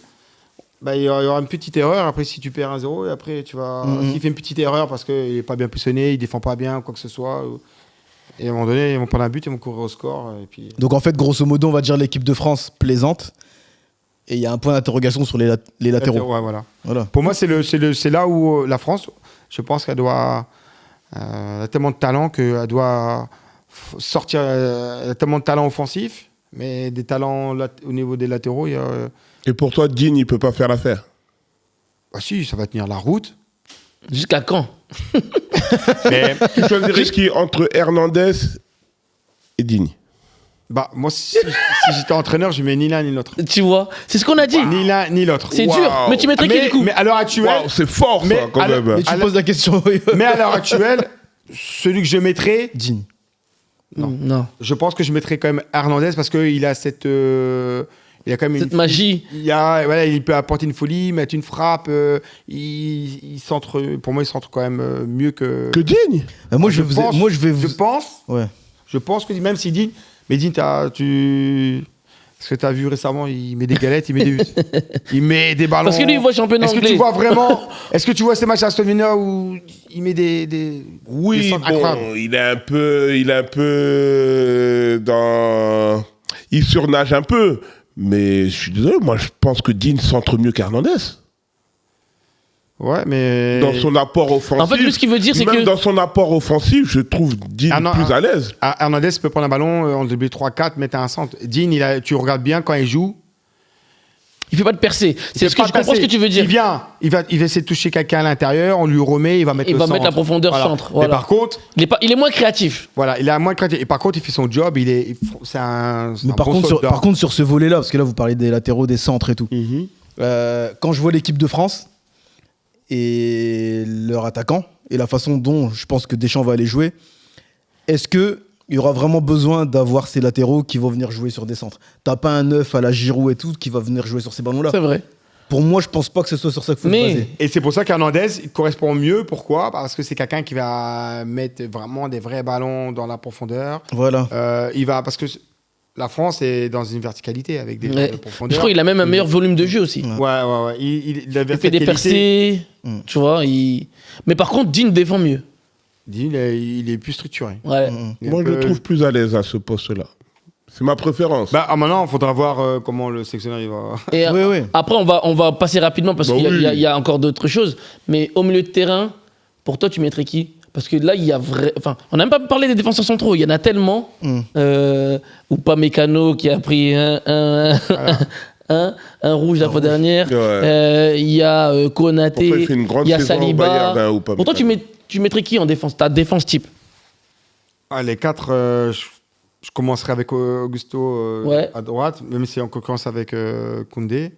S2: bah, il y aura une petite erreur. Après, si tu perds 1-0, et après, tu vas. S'il fait une petite erreur parce qu'il n'est pas bien positionné, il ne défend pas bien, quoi que ce soit. Et à un moment donné, ils vont prendre un but, ils vont courir au score. Et puis...
S4: Donc en fait, grosso modo, on va dire l'équipe de France plaisante. Et il y a un point d'interrogation sur les latéraux.
S2: Ouais, voilà.
S4: Voilà.
S2: Pour moi, c'est là où la France, je pense qu'elle doit. Elle a tellement de talent qu'elle doit sortir. Elle a tellement de talent offensif, mais des talents au niveau des latéraux, il y a.
S3: Et pour toi, Digne, il peut pas faire l'affaire.
S2: Ah si, ça va tenir la route.
S1: Jusqu'à quand?
S2: Mais
S3: Tu choisirais qui entre Hernandez et Digne?
S2: Bah, moi, si j'étais entraîneur, je mets ni l'un ni l'autre.
S1: Tu vois, c'est ce qu'on a dit.
S2: Ni l'un ni l'autre.
S1: C'est
S3: Wow.
S1: dur. Mais tu mettrais qui du coup?
S2: Mais à l'heure actuelle,
S3: Waouh, c'est fort,
S2: Mais
S3: ça, quand
S2: à la-
S3: même.
S4: Mais tu
S2: À la-
S4: poses la question.
S2: mais à l'heure actuelle, celui que je mettrais,
S4: Dean.
S1: Non.
S2: je pense que je mettrais quand même Hernandez parce qu'il a cette. Il a quand même
S1: Cette magie.
S2: Voilà, il peut apporter une folie, mettre une frappe. Il centre, pour moi, il centre quand même mieux que.
S3: Que digne.
S4: Moi,
S2: je pense-
S4: moi, je vais vous.
S2: Je pense.
S4: Ouais.
S2: Je pense que même s'il dit. Mais Dean, ce que tu as vu récemment, il met des galettes, il met des buts. Il met des ballons.
S1: Parce que lui, il voit championnat
S2: Est-ce que
S1: anglais.
S2: tu vois vraiment. Est-ce que tu vois ces matchs à Aston Villa où il met des
S3: Oui,
S2: centres
S3: bon,
S2: incroyables.
S3: il est un peu dans... Il surnage un peu. Mais je suis désolé, moi je pense que Dean centre mieux qu'Hernandez.
S2: Ouais, mais.
S3: Dans son apport offensif.
S1: En fait, lui, ce qu'il veut dire, c'est
S3: même
S1: que-
S3: dans son apport offensif, je trouve Dean
S2: Ah non,
S3: plus à l'aise.
S2: Hernandez peut prendre un ballon, en dribbler 3-4, mettre un centre. Dean, tu regardes bien quand il joue.
S1: Il fait pas de percée. C'est ce que je comprends ce que tu veux dire.
S2: Il va essayer de toucher quelqu'un à l'intérieur, on lui remet, il va mettre
S1: Il
S2: le
S1: va
S2: centre.
S1: mettre la profondeur
S2: Voilà.
S1: centre.
S2: Mais
S1: Voilà.
S2: par contre,
S1: Il est moins créatif.
S2: voilà, il a moins de créativité. Et par contre, il fait son job, c'est un
S4: Mais par
S2: bon soldat.
S4: contre, sur ce volet-là, parce que là, vous parlez des latéraux, des centres et tout. Quand je vois l'équipe de France et leur attaquant et la façon dont je pense que Deschamps va aller jouer, est-ce que il y aura vraiment besoin d'avoir ces latéraux qui vont venir jouer sur des centres? T'as pas un neuf à la Giroud et tout qui va venir jouer sur ces ballons-là?
S1: C'est vrai.
S4: Pour moi, je pense pas que ce soit sur ça qu'il faut se
S1: Mais
S4: baser.
S2: Et c'est pour ça qu'Hernandez il correspond mieux. Pourquoi? Parce que c'est quelqu'un qui va mettre vraiment des vrais ballons dans la profondeur.
S4: Voilà.
S2: Parce que la France est dans une verticalité avec des
S1: ouais.
S2: ballons de
S1: je
S2: profondeur.
S1: crois qu'il a même un meilleur volume de jeu aussi.
S2: Ouais. La
S1: Il fait des
S2: verticalité,
S1: percées. Tu vois. Mais par contre, Dean défend mieux.
S2: il est plus structuré.
S1: Ouais.
S2: Il est
S3: Moi,
S2: un
S3: je le
S2: peu-
S3: trouve plus à l'aise à ce poste-là. C'est ma préférence.
S2: Maintenant, il faudra voir comment le sélectionneur il va.
S1: Et
S4: Oui.
S1: après, on va passer rapidement parce
S3: Bah
S1: qu'il
S3: oui.
S1: y a encore d'autres choses. Mais au milieu de terrain, pour toi, tu mettrais qui? Parce que là, il y a Enfin, on n'a même pas parlé des défenseurs centraux. Il y en a tellement. Ou pas Mécano qui a pris un rouge la fois dernière.
S3: Ouais.
S1: Il y a
S3: Pourtant,
S1: Konaté.
S3: il fait une grande
S1: Il y a
S3: saison au
S1: Saliba.
S3: Bayern, hein, ou pas
S1: Pourtant, tu mettrais qui en défense? Ta défense type?
S2: Les quatre, je commencerai avec Augusto
S1: Ouais.
S2: à droite, même si en concurrence avec Koundé.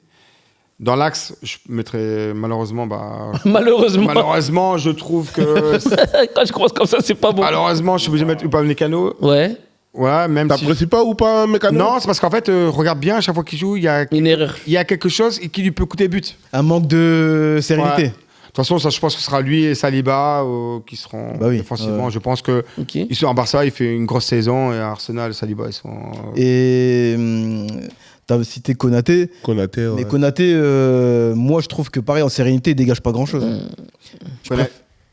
S2: Dans l'axe, je mettrais malheureusement. Malheureusement, je trouve que.
S1: Quand je commence comme ça, c'est pas bon.
S2: Malheureusement, je suis obligé de mettre Upamecano.
S1: Ouais,
S2: Ouais, même si.
S3: T'apprécies pas ou pas un mécano?
S2: Non, c'est parce qu'en fait, regarde bien, à chaque fois qu'il joue, il y a quelque chose qui lui peut coûter but.
S4: Un manque de sérénité.
S2: Ouais. De toute façon, ça, je pense que ce sera lui et Saliba qui seront
S4: Bah oui,
S2: défensivement. Je pense que
S1: ok.
S2: ils sont en Barça, il fait une grosse saison et à Arsenal, Saliba, ils sont.
S4: Et t'as cité Konaté.
S3: Konaté, ouais.
S4: Mais Konaté, moi, je trouve que pareil, en sérénité, il dégage pas grand-chose.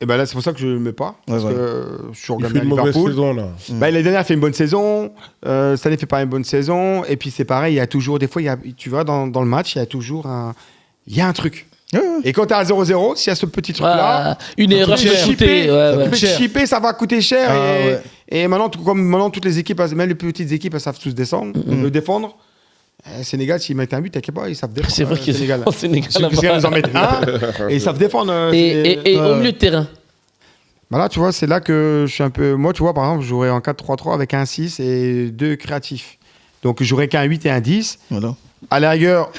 S2: Et ben là, c'est pour ça que je le mets pas. Parce
S4: Ouais,
S2: que je
S3: Il
S2: regarde
S3: fait
S2: bien
S3: une mauvaise
S2: Liverpool.
S3: saison, là.
S2: L'année dernière, il fait une bonne saison. Cette année, il fait pas une bonne saison. Et puis, c'est pareil, il y a toujours, des fois, tu vois, dans le match, il y a toujours il y a un truc.
S4: Ouais.
S2: Et quand tu es à 0-0, s'il y a ce petit truc-là,
S1: Une erreur
S2: tu
S1: peut
S2: peux
S1: coûter.
S2: chipper,
S1: Ouais,
S2: tu
S1: ouais.
S2: peux
S4: cher.
S2: chipper, ça va coûter cher.
S4: Ah,
S2: et
S4: ouais.
S2: et maintenant, comme maintenant, toutes les équipes, même les petites équipes, elles savent tous descendre, le défendre. Sénégal, s'ils mettent un but, t'inquiète pas, ils savent défendre.
S1: C'est vrai qu'ils
S2: Sénégal.
S1: au Sénégal.
S2: Parce que ils en mettent un et ils savent défendre.
S1: Et au milieu de terrain.
S2: Bah là, tu vois, c'est là que je suis un peu. Moi, tu vois, par exemple, je jouerais en 4-3-3 avec un 6 et 2 créatifs. Donc, je jouerais qu'un 8 et un 10.
S4: Voilà.
S2: À la rigueur,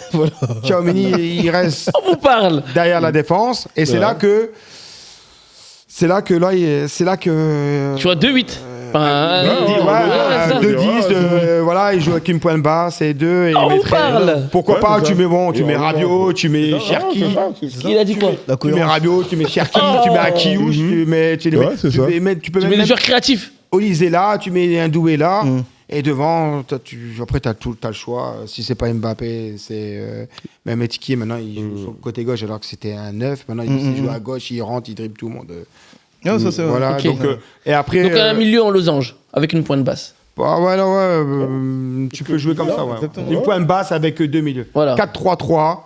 S2: Tchouaméni, il reste
S1: On vous parle.
S2: derrière la défense. Et c'est là que. C'est là que.
S1: Tu vois 2-8. Enfin,
S3: ouais,
S2: 2-10, voilà, il joue avec une pointe basse et 2. Et
S1: On
S2: il
S1: vous
S2: mettrait-
S1: parle.
S2: Pourquoi
S3: Ouais,
S2: pas,
S3: c'est
S2: tu
S3: ça.
S2: mets Rabiot, tu mets Cherki.
S1: Il a dit quoi?
S4: La
S2: Tu mets
S4: cohérence.
S2: Rabiot, tu mets Cherki, tu mets Akiouche, tu mets. Tu
S3: Ouais, c'est ça.
S2: peux
S1: Tu mets
S2: même
S1: des joueurs créatifs.
S2: Olysée là, tu mets un Doué là, et devant, après, tu as le choix. Si c'est pas Mbappé, c'est. Même Etiki, maintenant, il joue sur le côté gauche alors que c'était un 9. Maintenant, il joue à gauche, il rentre, il dribble tout le monde.
S4: Ah, ça, c'est
S2: Voilà,
S1: Ok.
S2: donc. Et après.
S1: Donc un milieu en losange, avec une pointe basse.
S2: Tu peux jouer comme ça, ouais.
S4: exactement.
S2: Une pointe basse avec deux milieux.
S1: Voilà.
S2: 4-3-3,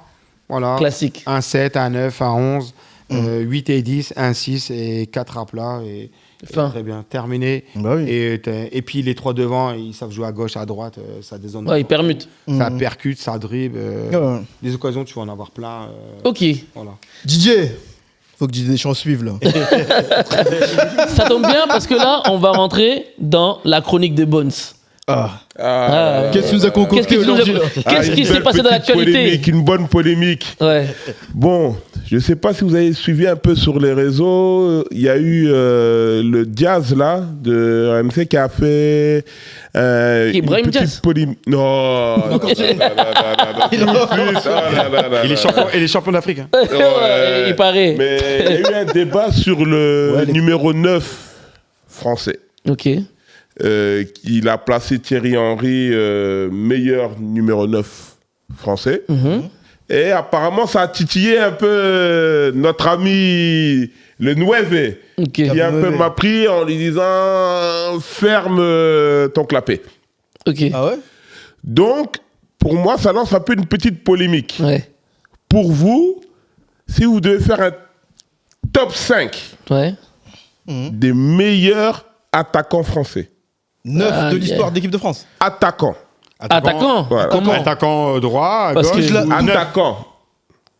S2: voilà.
S1: Classique.
S2: Un 7, un 9, un 11, 8 et 10, un 6 et 4 à plat. Et
S1: Fin.
S2: très bien, terminé.
S4: Bah oui.
S2: Et puis les trois devant, ils savent jouer à gauche, à droite, ça dézone.
S1: Ouais, il permute.
S2: Ça percute, ça dribble.
S4: Ouais.
S2: Des occasions, tu vas en avoir plein.
S1: Ok.
S2: Voilà.
S4: DJ, faut que Didier Deschamps suive là.
S1: Ça tombe bien parce que là, on va rentrer dans la chronique de Bones.
S4: Qu'est-ce que tu nous as concocté aujourd'hui
S1: Qu'est-ce qui s'est passé dans l'actualité?
S3: Une bonne polémique.
S1: Ouais.
S3: Bon, je ne sais pas si vous avez suivi un peu sur les réseaux. Il y a eu le Diaz, là, de RMC, qui a fait une
S1: Brahim
S3: petite
S1: Diaz
S3: polémique. Non.
S2: Il est champion d'Afrique. Hein.
S1: Ouais, il paraît.
S3: Mais il y a eu un débat sur le numéro 9 français.
S1: Ok.
S3: Il a placé Thierry Henry meilleur numéro 9 français. Et apparemment, ça a titillé un peu notre ami le Nueve, qui un peu m'a pris en lui disant ferme ton clapet.
S1: Ok.
S4: Ah ouais?
S3: Donc, pour moi, ça lance un peu une petite polémique.
S1: Ouais.
S3: Pour vous, si vous devez faire un top 5
S1: Ouais.
S3: des meilleurs attaquants français.
S4: 9 de l'histoire d'équipe de France.
S3: Attaquants.
S1: Attaquant.
S3: Voilà.
S1: Comment?
S2: Attaquant droit,
S1: Parce
S2: gauche.
S1: que
S3: Attaquant.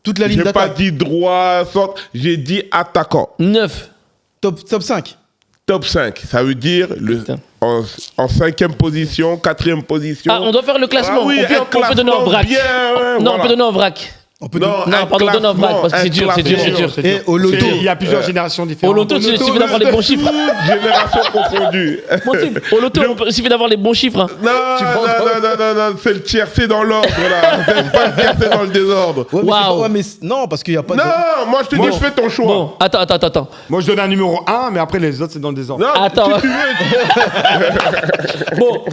S4: Toute la ligne
S3: J'ai pas
S4: d'attaque.
S3: dit droit, centre, j'ai dit attaquant.
S1: 9.
S4: Top 5.
S3: Top 5, ça veut dire
S1: Putain.
S3: en 5e position, 4e position.
S1: Ah, on doit faire le classement.
S3: Ah oui,
S1: on peut donner en vrac.
S3: bien, ouais,
S1: Non, on
S3: voilà.
S1: peut donner en vrac.
S4: On peut
S3: Non,
S1: Non,
S3: un
S1: pardon, donne en vrac, parce que c'est dur, c'est dur, c'est dur.
S4: Et au loto.
S2: Il y a plusieurs générations
S1: Au
S2: différentes.
S1: loto, il suffit d'avoir les bons chiffres.
S3: Génération confondue.
S1: Mon type, au loto, il suffit d'avoir les bons chiffres. Hein.
S3: Non, c'est le tiercé dans l'ordre, là. C'est pas le tiercé dans le désordre.
S4: Ouais, mais
S1: Waouh.
S4: c'est pas- ouais, mais non, parce qu'il n'y a pas de.
S3: Non, moi je te dis, fais ton choix.
S1: Bon, attends.
S2: Moi, je donne un numéro 1, mais après, les autres, c'est dans le désordre.
S3: Non,
S1: Attends.
S3: si tu veux.
S1: Bon,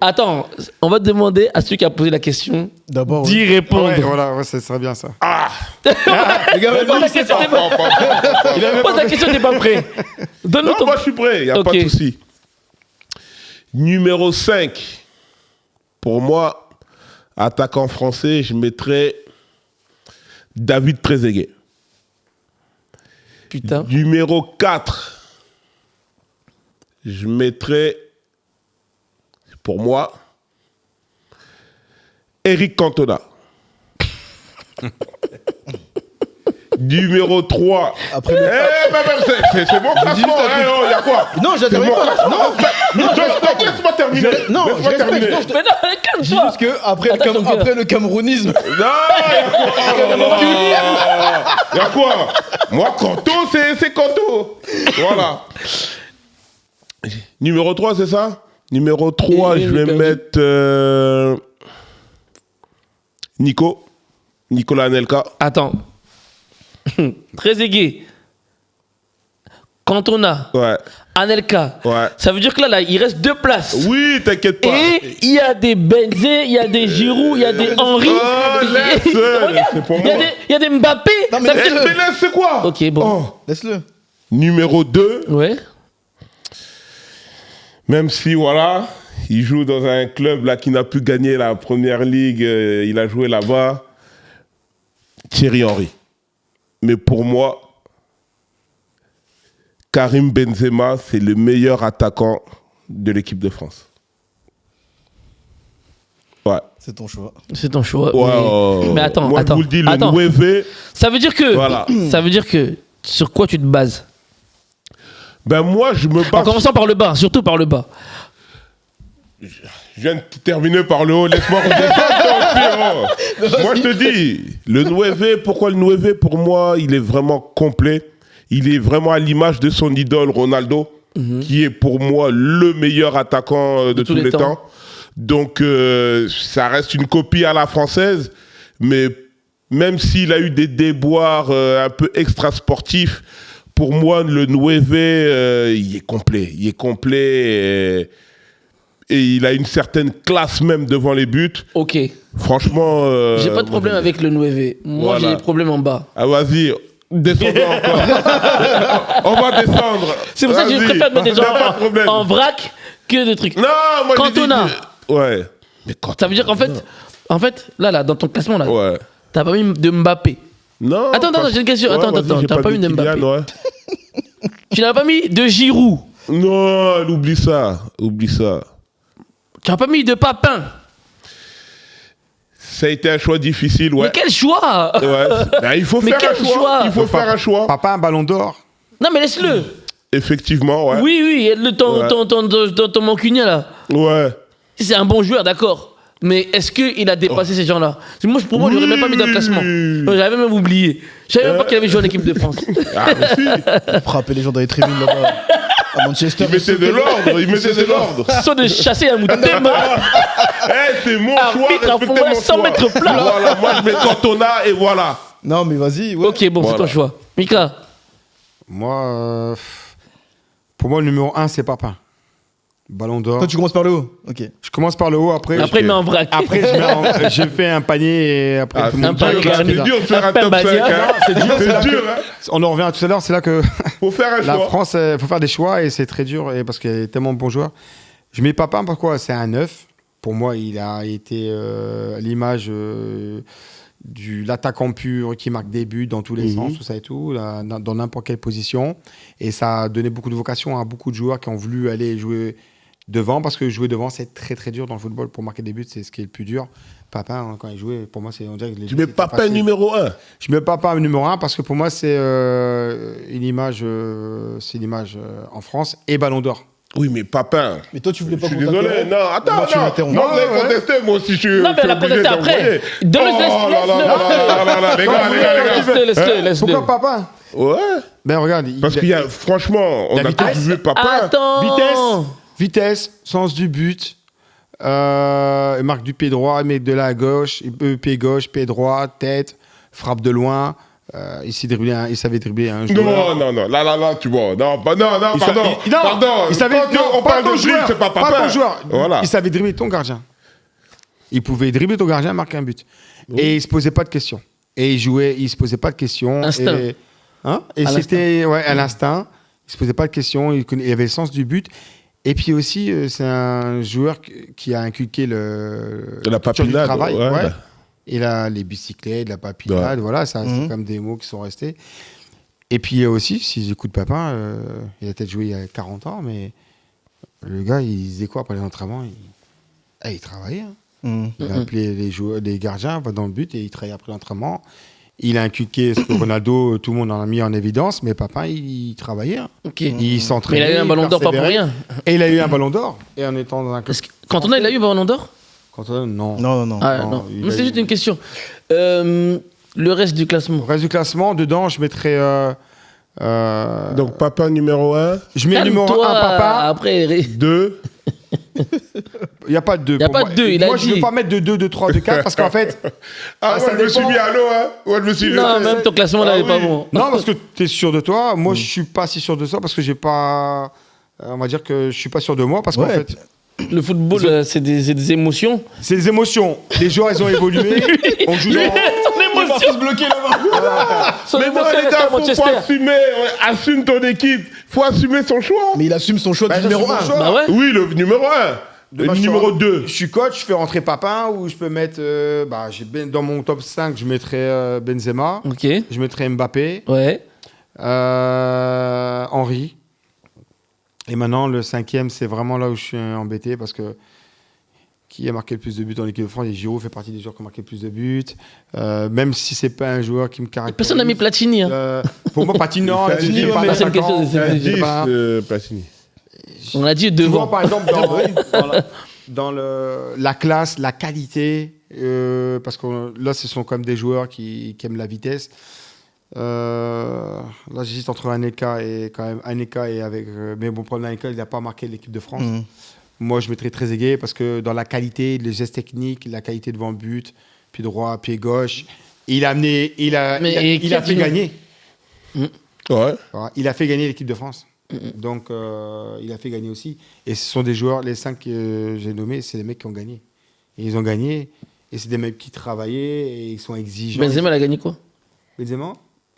S1: attends, on va demander à celui qui a posé la question
S4: D'abord. Ouais.
S1: d'y répondre.
S2: Ouais, voilà, ouais, ça serait bien ça.
S4: Les gars,
S1: Pose la question, t'es pas... Pose la question, t'es pas prêt. Donne-nous
S3: Non,
S1: ton...
S3: moi je suis prêt, il n'y a
S1: Ok.
S3: pas de souci. Numéro 5. Pour moi, attaquant français, je mettrais David Trezeguet.
S1: Putain.
S3: Numéro 4. Je mettrais, pour moi, Eric Cantona. Numéro 3.
S4: Après le-
S3: C'est mon classement. Il y a quoi?
S4: Non, j'interviens pas. Non,
S3: Laisse-moi terminer.
S4: non,
S3: Laisse-moi
S4: je
S3: terminer.
S4: respecte, non,
S1: Mais non,
S4: je dis
S1: calme-toi.
S4: juste que après
S1: Attends, ton cœur.
S4: après le camerounisme.
S3: Non, il y a quoi? Moi, Kanto, c'est Kanto. Voilà. Numéro 3, c'est ça? Numéro 3,
S1: Et
S3: je vais
S1: perdu.
S3: mettre Nicolas Anelka.
S1: Attends. Trezeguet. Cantona.
S3: Ouais.
S1: Anelka.
S3: Ouais.
S1: Ça veut dire que là, il reste 2 places.
S3: Oui, t'inquiète pas.
S1: Et il y a des Benzé, il y a des Giroud, il y a des Henry.
S3: Oh, laisse,
S1: Regarde,
S3: c'est pour
S1: il y a
S3: moi.
S1: des- il y a des Mbappé.
S4: Non, mais
S1: Ça veut
S3: Eh,
S1: dire-
S3: mais laisse, c'est quoi?
S1: Ok, bon.
S3: Oh.
S4: Laisse-le.
S3: Numéro 2,
S1: Ouais.
S3: même si, voilà, il joue dans un club là qui n'a plus gagné la première ligue, il a joué là-bas, Thierry Henry. Mais pour moi, Karim Benzema, c'est le meilleur attaquant de l'équipe de France. Ouais.
S4: C'est ton choix.
S1: C'est ton choix.
S3: Ouais,
S1: mais attends,
S3: moi,
S1: attends.
S3: je vous le dis, le
S1: attends.
S3: Nueve,
S1: Ça veut dire que.
S3: Voilà.
S1: Ça veut dire que. Sur quoi tu te bases?
S3: ben moi, je me
S1: En
S3: base.
S1: commençant par le bas, surtout par le bas.
S3: Je viens de terminer par le haut, laisse-moi redescendre. Moi, je te dis, le Nueve, pourquoi le Nueve, pour moi, il est vraiment complet. Il est vraiment à l'image de son idole Ronaldo, qui est pour moi le meilleur attaquant de tous les temps. Donc, ça reste une copie à la française, mais même s'il a eu des déboires un peu extra-sportifs, pour moi, le Nueve, il est complet. Il est complet et il a une certaine classe même devant les buts.
S1: Ok.
S3: Franchement...
S1: J'ai pas de problème avec le Nueve. Moi,
S3: Voilà.
S1: j'ai des problèmes en bas.
S3: Ah, vas-y, descendons encore. On va descendre.
S1: C'est pour ça que je
S3: Vas-y.
S1: préfère mettre des
S3: Y a pas de problème.
S1: gens en vrac que de trucs.
S3: Non, moi
S1: Cantona.
S3: j'ai dit... Ouais. Mais
S1: Ça veut dire qu'en fait, là, dans ton classement, là,
S3: Ouais.
S1: t'as pas mis de Mbappé.
S3: Non.
S1: Attends, j'ai une question. Attends,
S3: vas-y,
S1: t'as
S3: j'ai
S1: pas mis
S3: dit
S1: de Mbappé.
S3: Kylian, ouais.
S1: Tu n'as pas mis de Giroud.
S3: Non, oublie ça. Oublie ça.
S1: Tu n'as pas mis de Papin.
S3: Ça a été un choix difficile, ouais.
S1: Mais quel choix!
S3: Ouais. Ben, il faut
S1: Mais
S3: faire un
S1: quel
S3: choix.
S1: choix
S3: Il faut faire un choix.
S2: Papa, un ballon d'or.
S1: Non, mais laisse-le.
S3: Effectivement, ouais.
S1: Oui, ton mancunien, là.
S3: Ouais.
S1: c'est un bon joueur, d'accord. Mais est-ce qu'il a dépassé ces gens-là? Pour moi, je n'aurais même pas mis dans le classement. J'avais même oublié. Je savais même pas qu'il avait joué en équipe de France.
S3: Ah, mais si.
S4: Frapper les gens dans les tribunes là-bas. À Manchester.
S3: Il mettait de l'ordre, il mettait de l'ordre.
S1: Sans de chasser un mouton.
S3: C'est mon choix,
S1: Arbitre à
S3: respectez
S1: fond,
S3: mon
S1: 100
S3: choix.
S1: mètres plat.
S3: Voilà, moi je mets Cantona et voilà.
S4: Non, mais vas-y. Ouais.
S1: Ok, bon, c'est ton choix. Mika.
S2: Moi, pour moi, le numéro 1, c'est Papin. Ballon d'or.
S4: Toi, tu commences par le haut. Ok.
S2: Je commence par le haut, après.
S1: Après, il met en vrac.
S2: Après, je fais un panier et après, tout le monde.
S1: un panier garni.
S3: C'est dur de faire un
S1: Pain
S3: top 5.
S1: Badia.
S3: Hein.
S2: C'est dur,
S3: C'est dur, hein.
S2: On en revient à tout à l'heure, c'est là que
S3: Faut faire un
S2: la
S3: choix.
S2: France, il faut faire des choix et c'est très dur parce qu'il y a tellement de bons joueurs. Je mets Papin, pourquoi? C'est un 9. Pour moi, il a été à l'image de l'attaquant pur qui marque des buts dans tous les sens, tout ça et tout, dans n'importe quelle position. Et ça a donné beaucoup de vocation à beaucoup de joueurs qui ont voulu aller jouer devant, parce que jouer devant, c'est très très dur dans le football. Pour marquer des buts, c'est ce qui est le plus dur. Papin, quand il jouait, pour moi, on dirait que
S3: Tu mets Papin numéro 1.
S2: Je mets Papin numéro 1 parce que pour moi, c'est une image, en France et Ballon d'Or.
S3: Oui, mais Papin.
S4: Mais toi, tu voulais pas
S3: Je suis
S4: qu'on
S3: désolé.
S4: t'interrompe.
S3: Non, attends,
S4: Moi, tu
S3: non.
S4: m'interromps.
S3: Non, vous avez
S2: Ouais.
S3: contesté, moi aussi, je suis.
S1: Non, mais elle a
S3: obligé
S1: contesté après.
S3: d'envoyer.
S1: Donne-le,
S3: Oh là là là là là, les gars.
S1: Laisse-le.
S2: Pourquoi Papin?
S3: Ouais.
S2: Ben regarde,
S3: Parce qu'il y a, franchement, on
S2: La
S3: a
S2: vitesse.
S3: tous vu Papin.
S1: Attends.
S2: vitesse, sens du but, il marque du pied droit, il met de la gauche, pied gauche, pied droit, tête, frappe de loin. Il savait dribbler un joueur.
S3: Non, là, tu vois. Non, pardon.
S2: Il savait,
S3: Quand on parle de joueur, c'est pas
S2: Pas
S3: Papin.
S2: ton joueur.
S3: Voilà.
S2: Il savait dribbler ton gardien. Il pouvait dribbler ton gardien, marquer un but.
S3: Oui.
S2: Et il se posait pas de questions. Et il jouait, il se posait pas de questions.
S1: Instinct.
S2: Et
S1: À
S2: c'était à l'instinct. Il se posait pas de questions. Il avait le sens du but. Et puis aussi, c'est un joueur qui a inculqué
S3: La
S2: culture du
S3: papinade,
S2: travail.
S3: ouais.
S2: Ouais. Il a les bicyclettes, la papinade, voilà, ça, c'est comme des mots qui sont restés. Et puis aussi, si j'écoute Papin, il a peut-être joué il y a 40 ans, mais le gars, il faisait quoi après les entraînements? Il travaillait. Hein. Il a appelé les gardiens dans le but et il travaillait après l'entraînement. Il a inculqué ce que Ronaldo, tout le monde en a mis en évidence, mais Papin, il travaillait. Hein.
S1: Ok.
S2: Il s'entraînait.
S1: Mais il a eu un ballon d'or pas pour
S2: persévérait.
S1: rien.
S2: Et il a eu un ballon d'or. Et en étant dans un club.
S1: Cantona, il a eu un ballon d'or?
S2: Non.
S4: Non.
S1: Ah,
S2: Non,
S1: non.
S2: il
S1: Mais
S2: a
S1: c'est
S2: eu-
S1: juste une question. Le reste du classement.
S2: Au reste du classement, dedans, je mettrais.
S3: Donc, Papin numéro 1,
S2: Je mets numéro 1
S1: Calme-toi,
S2: Papin.
S1: Après,
S3: 2.
S2: Il n'y a pas de 2.
S1: Y a pas de deux, il a
S2: Moi, je ne
S1: dit.
S2: veux pas mettre de 2, de 3, de 4 parce qu'en fait.
S3: Ah,
S2: ça
S3: ouais, je me suis
S2: dépend.
S3: mis à l'eau, hein. Ouais, je me suis
S1: non,
S3: mis
S1: même ton classement là
S3: Ah
S1: n'est pas
S3: oui.
S1: bon.
S2: Non, parce que tu es sûr de toi. Moi, je ne suis pas si sûr de ça parce que j'ai pas. On va dire que je ne suis pas sûr de moi parce qu'en
S4: Ouais.
S2: fait,
S1: Le football, c'est des émotions.
S2: c'est des émotions. Les joueurs, ils ont évolué. On joue dans.
S1: Son émotion.
S4: bloquer là-bas.
S1: Son
S3: Mais non,
S1: émotion
S3: les
S1: reste
S3: gars,
S1: à
S3: faut
S1: Manchester.
S3: assumer. Assume ton équipe. Faut assumer son choix.
S4: Mais il assume son choix
S2: Bah,
S4: de numéro
S2: j'assume
S4: 1.
S2: mon choix.
S1: Bah ouais.
S3: Oui, le numéro 1. Le
S2: Demain,
S3: numéro 2.
S2: Je suis coach, je fais rentrer Papin ou je peux mettre. Dans mon top 5, je mettrais Benzema.
S1: Ok.
S2: Je mettrais Mbappé.
S1: Ouais.
S2: Henry. Et maintenant, le 5e, c'est vraiment là où je suis embêté parce que qui a marqué le plus de buts dans l'équipe de France? Et Giroud fait partie des joueurs qui ont marqué le plus de buts. Même si c'est pas un joueur qui me caractérise.
S1: Personne n'a mis Platini. Hein.
S2: Pour moi, Platini, non.
S3: C'est un
S2: Platini,
S3: dix,
S2: pas
S3: mais
S2: un
S1: c'est une
S2: attaquant.
S1: question de-
S3: C'est un
S2: C'est pas-
S3: 10, Platini.
S1: On a dit
S2: Tu vois,
S1: devant.
S2: par exemple, dans la classe, la qualité, parce que là, ce sont quand même des joueurs qui aiment la vitesse. Là, j'hésite entre Anelka et quand même Anelka et avec. Mais bon, problème Anelka, il n'a pas marqué l'équipe de France. Moi, je mettrais Trezeguet parce que dans la qualité, les gestes techniques, la qualité devant le but, pied droit, pied gauche, il a amené, il a fait gagner.
S3: Ouais.
S2: Voilà, il a fait gagner l'équipe de France. Donc, il a fait gagner aussi. Et ce sont des joueurs, les 5 que j'ai nommés, c'est des mecs qui ont gagné. Et ils ont gagné. Et c'est des mecs qui travaillaient et ils sont exigeants.
S1: Benzema, il a gagné quoi?
S2: Benzema,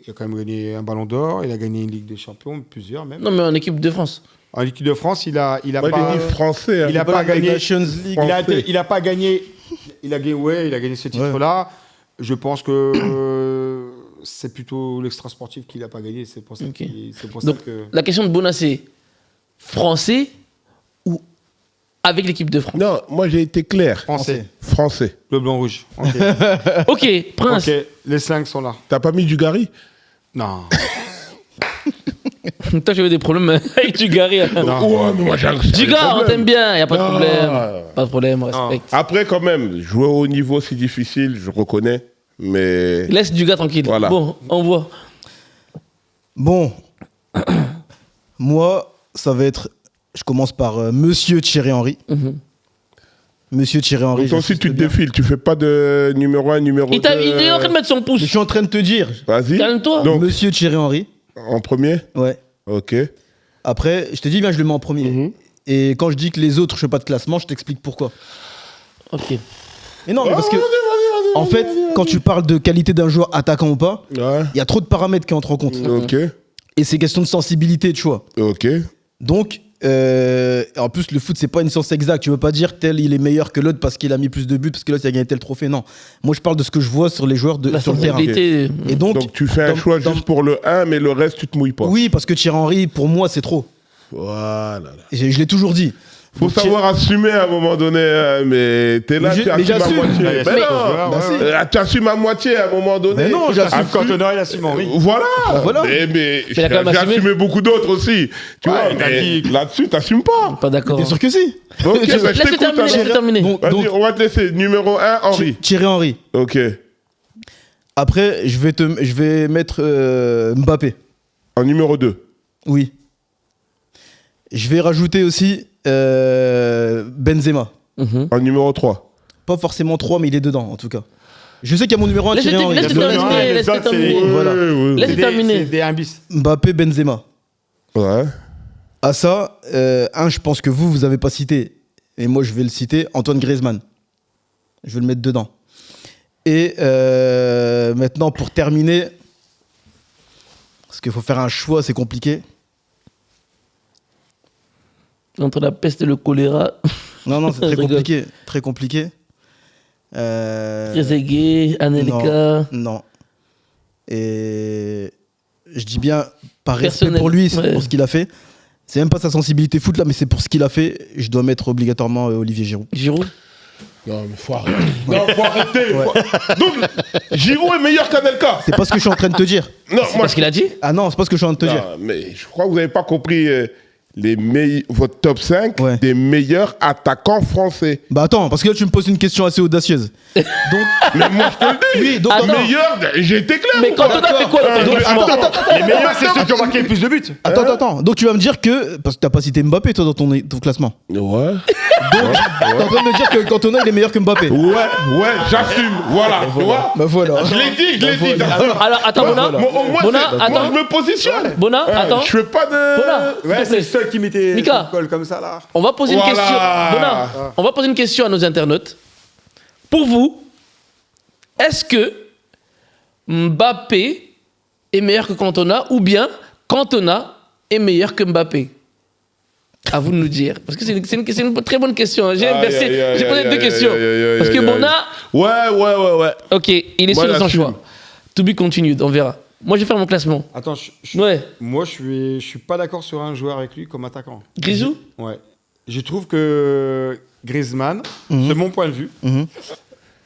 S2: il a quand même gagné un ballon d'or, il a gagné une Ligue des Champions, plusieurs même.
S1: Non, mais en équipe de France.
S2: En équipe de France, il a
S3: Moi,
S2: pas.
S3: il est dit français. hein.
S2: il a pas gagné.
S4: Nations League.
S2: Il a pas gagné. Il a gagné ce titre-là. Je pense que c'est plutôt l'extra sportif qu'il n'a pas gagné. C'est pour ça,
S1: Ok.
S2: c'est pour ça
S1: Donc,
S2: que.
S1: la question de Bona, c'est français ou avec l'équipe de France?
S3: Non, moi, j'ai été clair.
S2: Français.
S3: Français.
S2: Le blanc rouge. Ok.
S1: Ok, Prince.
S2: Ok, les 5 sont là.
S3: T'as pas mis du Gary?
S2: Non.
S1: Toi, j'avais des problèmes avec Dugarry.
S3: Ouais, mais moi, j'ai un
S1: Dugar, on
S3: problème.
S1: t'aime bien, y a pas de
S3: Non.
S1: problème. Pas de problème, respecte.
S3: Après, quand même, jouer au haut niveau, c'est difficile, je reconnais. Mais.
S1: Laisse Dugar tranquille.
S3: Voilà.
S1: Bon, on voit.
S4: Bon, moi, ça va être. Je commence par Monsieur Thierry Henry. Monsieur Thierry Henry.
S3: Donc, toi aussi,
S4: j'insiste
S3: tu te
S4: bien.
S3: défiles, tu fais pas de numéro 1, numéro 2.
S1: Il est en train de mettre son pouce.
S4: Je suis en train de te dire.
S3: Vas-y.
S1: Calme-toi.
S3: Donc,
S4: Monsieur Thierry Henry.
S3: en premier.
S4: Ouais.
S3: Ok.
S4: Après, je te dis bien, je le mets en premier. Et quand je dis que les autres, je fais pas de classement, je t'explique pourquoi.
S1: Ok.
S4: Mais non, mais parce que. En fait, quand tu parles de qualité d'un joueur attaquant ou pas,
S3: Ouais.
S4: il y a trop de paramètres qui entrent en compte.
S3: Ok.
S4: Et c'est question de sensibilité, de choix.
S3: Ok.
S4: Donc, en plus, le foot, c'est pas une science exacte. Tu veux pas dire tel il est meilleur que l'autre parce qu'il a mis plus de buts, parce que l'autre il a gagné tel trophée. Non. Moi, je parle de ce que je vois sur les joueurs
S1: La
S4: sur le terrain.
S1: sensibilité.
S4: Et donc,
S3: Donc, tu fais un choix juste pour le 1, mais le reste, tu te mouilles pas.
S4: oui, parce que Thierry Henry, pour moi, c'est trop.
S3: Voilà.
S4: Et je l'ai toujours dit.
S3: Faut
S4: Donc,
S3: savoir assumer à un moment donné, hein, mais t'es là,
S4: Mais
S3: tu
S4: mais
S3: assumes à
S4: j'assume.
S3: moitié.
S2: Mais-
S3: Mais non,
S4: Bah, si.
S3: tu assumes à moitié à un moment donné.
S4: Mais non, j'assume.
S2: Assume Cantona, il assume Henry.
S3: Voilà.
S4: Voilà.
S3: Mais
S1: il a quand même
S3: j'ai
S1: assumé.
S3: assumé beaucoup d'autres aussi. Tu
S2: Ouais,
S3: vois,
S2: il t'a
S3: mais
S2: dit-
S3: là-dessus, t'assumes pas.
S1: Pas d'accord.
S4: Bien sûr que si.
S3: Ok, bah, je
S1: Laisse-le
S3: t'écoute.
S1: terminer,
S3: alors.
S1: laisse-le terminer.
S4: Donc,
S3: Vas-y, on va te laisser. Numéro 1, Henri.
S4: Thierry Henry.
S3: Ok.
S4: Après, je vais mettre Mbappé.
S3: En numéro 2.
S4: Oui. Je vais rajouter aussi Benzema.
S3: En numéro 3.
S4: Pas forcément 3, mais il est dedans, en tout cas. Je sais qu'il y a mon numéro 1,
S1: Laisse-le
S4: Thierry Henry.
S1: laisse-le
S2: Non, non,
S1: terminer,
S2: les
S1: laisse-le
S2: autres, c'est-
S1: terminer.
S4: Voilà.
S1: Laisse-le terminer.
S2: C'est des 1 bis.
S4: Mbappé, Benzema.
S3: Ouais.
S4: À ça, je pense que vous avez pas cité. Et moi, je vais le citer. Antoine Griezmann. Je vais le mettre dedans. Et maintenant, pour terminer, parce qu'il faut faire un choix, c'est compliqué.
S1: Entre la peste et le choléra,
S4: Non, c'est
S1: Je
S4: très
S1: rigole.
S4: compliqué. Très compliqué.
S1: Trezeguet, Anelka.
S4: Non. Et je dis bien par respect
S1: Personnel,
S4: pour lui, c'est
S1: ouais.
S4: pour ce qu'il a fait. C'est même pas sa sensibilité foot là, mais c'est pour ce qu'il a fait. Je dois mettre obligatoirement Olivier Giroud.
S1: Giroud.
S3: Non, mais faut arrêter. Non, faut arrêter. Donc, Giroud est meilleur qu'Anelka.
S4: C'est pas ce que je suis en train de te dire.
S3: Non,
S1: C'est pas ce qu'il a dit.
S4: Ah non, c'est pas ce que je suis en train de te dire.
S3: Non, mais je crois que vous n'avez pas compris votre top 5
S4: Ouais.
S3: des meilleurs attaquants français.
S4: Bah attends, parce que là tu me poses une question assez audacieuse. Donc,
S3: Mais moi, je te le dis.
S4: oui, donc
S1: Attends.
S3: Meilleur, j'ai été clair.
S1: Mais
S3: ou pas
S1: Cantona fait quoi là
S3: Donc, attends,
S2: Les meilleurs, c'est ceux qui ont marqué le plus de buts.
S4: attends. Donc tu vas me dire que parce que t'as pas cité Mbappé toi dans ton classement.
S3: Ouais.
S4: T'es en train de me dire que Cantona il est meilleur que Mbappé.
S3: Ouais, j'assume. Voilà, tu vois.
S4: Bah voilà.
S3: Je l'ai dit, j'assume.
S1: Alors, attends, Bona.
S3: Moi, au moins,
S1: Bona,
S3: moi,
S1: attends.
S3: je me positionne.
S1: Bona, attends.
S3: Je fais pas de.
S1: Bona, s'il
S2: Ouais,
S1: te
S2: c'est
S1: plaît.
S2: le seul qui mettait
S1: Mika.
S2: son col comme ça là.
S1: On va poser
S3: Voilà.
S1: une question. Bona, on va poser une question à nos internautes. Pour vous, est-ce que Mbappé est meilleur que Cantona ou bien Cantona est meilleur que Mbappé? À vous de nous dire. Parce que c'est une très bonne question. J'ai inversé. J'ai posé deux questions. Parce que Bona,
S3: Ouais.
S1: ok, il est
S3: Moi,
S1: sûr de son
S3: j'assume.
S1: choix. To be continued, on verra. Moi, je vais faire mon classement.
S2: Attends,
S1: Ouais.
S2: moi je suis pas d'accord sur un joueur avec lui comme attaquant.
S1: Grisou?
S2: Ouais. Je trouve que Griezmann, de mon point de vue,